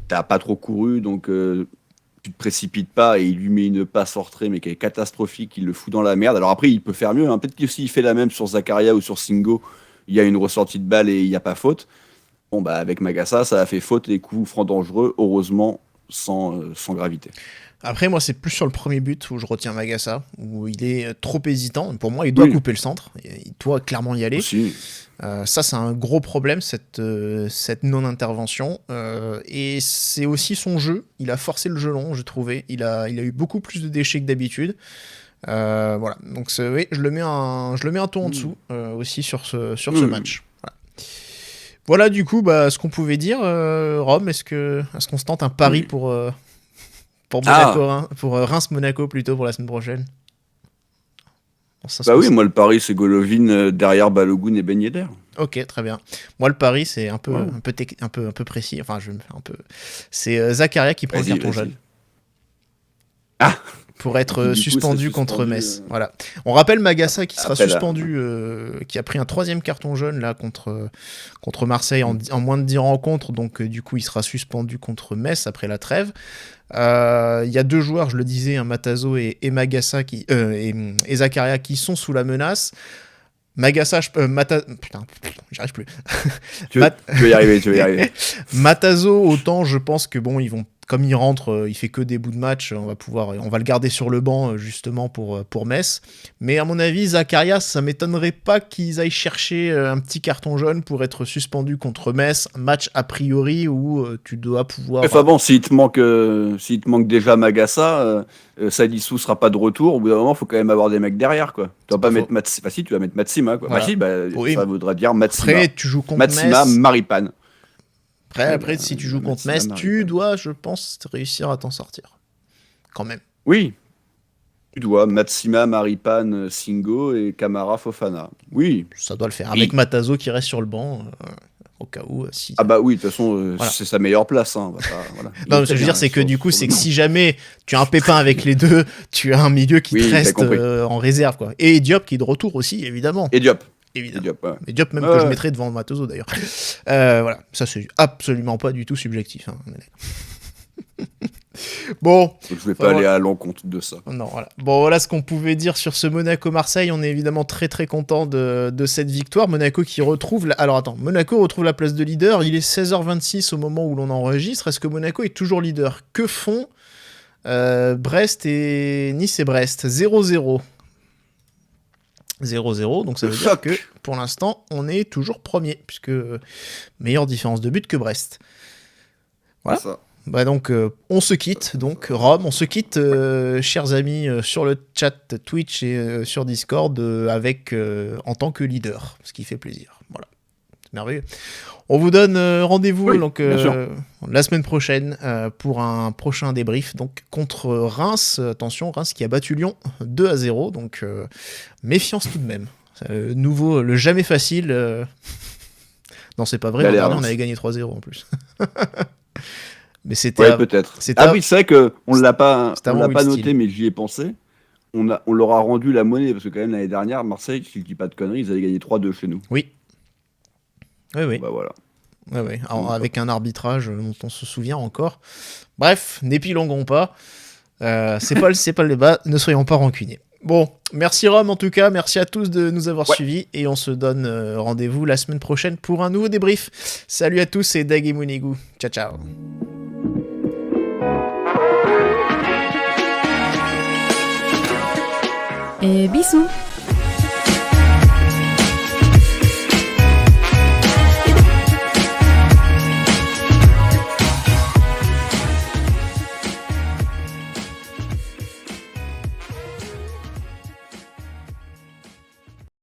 t'as pas trop couru, donc tu te précipites pas et il lui met une passe en retrait, mais qui est catastrophique, il le fout dans la merde. Alors après, il peut faire mieux. Hein. Peut-être que s'il fait la même sur Zakaria ou sur Singo, il y a une ressortie de balle et il n'y a pas faute. Bon, avec Magassa, ça a fait faute et coup franc dangereux, heureusement, sans gravité. Après, moi, c'est plus sur le premier but où je retiens Magassa, où il est trop hésitant. Pour moi, il doit couper le centre. Il doit clairement y aller. Aussi. Ça, c'est un gros problème, cette non-intervention. Et c'est aussi son jeu. Il a forcé le jeu long, j'ai trouvé. Il a eu beaucoup plus de déchets que d'habitude. Voilà. Donc, oui, je le mets un ton en dessous aussi sur ce match. Voilà. Voilà, du coup, ce qu'on pouvait dire, Rome, est-ce qu'on se tente un pari pour Monaco, pour Reims-Monaco plutôt pour la semaine prochaine? Bah oui, moi le pari c'est Golovin derrière Balogun et Ben Yedder. Ok, très bien. Moi le pari c'est un peu précis. Enfin, c'est Zakaria qui prend le carton jaune. Ah. Pour être suspendu contre Metz. Voilà. On rappelle Magassa qui sera suspendu, qui a pris un 3e carton jaune là contre Marseille en moins de 10 rencontres. Donc du coup il sera suspendu contre Metz après la trêve. Il y a 2 joueurs, je le disais, Matazo et Magassa et Zakaria qui sont sous la menace. Magassa, putain, j'arrive plus. Tu vas y arriver. Matazo, autant je pense que bon, comme il rentre, il fait que des bouts de match, on va le garder sur le banc justement pour Metz. Mais à mon avis, Zakaria, ça m'étonnerait pas qu'ils aillent chercher un petit carton jaune pour être suspendu contre Metz, match a priori où tu dois pouvoir. Enfin bon, s'il te manque déjà Magassa, Salissou sera pas de retour. Au bout d'un moment, il faut quand même avoir des mecs derrière, quoi. Tu vas pas mettre Matsima. Si, tu vas mettre Matsima, quoi. Voilà. Oui. Ça voudra dire Matsima. Après, tu joues contre Matsima, Metz. Maripane. Après, si tu joues contre Metz, tu dois, je pense, réussir à t'en sortir. Quand même. Oui. Tu dois Matsima, Maripane, Singo et Camara, Fofana. Oui. Ça doit le faire. Avec Matazo qui reste sur le banc, au cas où. Si... Ah bah oui, de toute façon, c'est sa meilleure place. Hein. Voilà. Non, ce que je veux dire, c'est que du coup, c'est que si jamais tu as un pépin avec les deux, tu as un milieu qui te reste en réserve, quoi. Et Diop qui est de retour aussi, évidemment. Et Diop. Évidemment. Et Diop même que je mettrais devant Matazo d'ailleurs. Voilà, ça c'est absolument pas du tout subjectif. Hein. Bon. Je vais pas aller à l'encontre de ça. Non, voilà. Bon, voilà ce qu'on pouvait dire sur ce Monaco-Marseille. On est évidemment très très content de cette victoire. Monaco qui retrouve Monaco retrouve la place de leader. Il est 16h26 au moment où l'on enregistre. Est-ce que Monaco est toujours leader? Que font Brest et Nice et Brest? 0-0. 0-0, donc ça veut dire que pour l'instant on est toujours premier, puisque meilleure différence de but que Brest. Voilà. Donc on se quitte, donc Rome, on se quitte, chers amis, sur le chat Twitch et sur Discord, avec en tant que leader, ce qui fait plaisir. Voilà, c'est merveilleux. On vous donne rendez-vous la semaine prochaine pour un prochain débrief donc contre Reims. Attention, Reims qui a battu Lyon 2-0, donc méfiance tout de même. Le jamais facile. Non, c'est pas vrai, l'an dernier on avait gagné 3-0 en plus. Mais c'était peut-être. Oui, c'est vrai qu'on ne l'a pas noté, mais j'y ai pensé. On leur a rendu la monnaie, parce que quand même l'année dernière, Marseille, si je dis pas de conneries, ils avaient gagné 3-2 chez nous. Oui. Oui. Bah voilà. Ouais. Alors, avec un arbitrage dont on se souvient encore. Bref, n'épilongons pas. C'est pas le débat, ne soyons pas rancuniers. Bon, merci Rome en tout cas, merci à tous de nous avoir suivis et on se donne rendez-vous la semaine prochaine pour un nouveau débrief. Salut à tous et Dag et Mounegou. Ciao. Et bisous.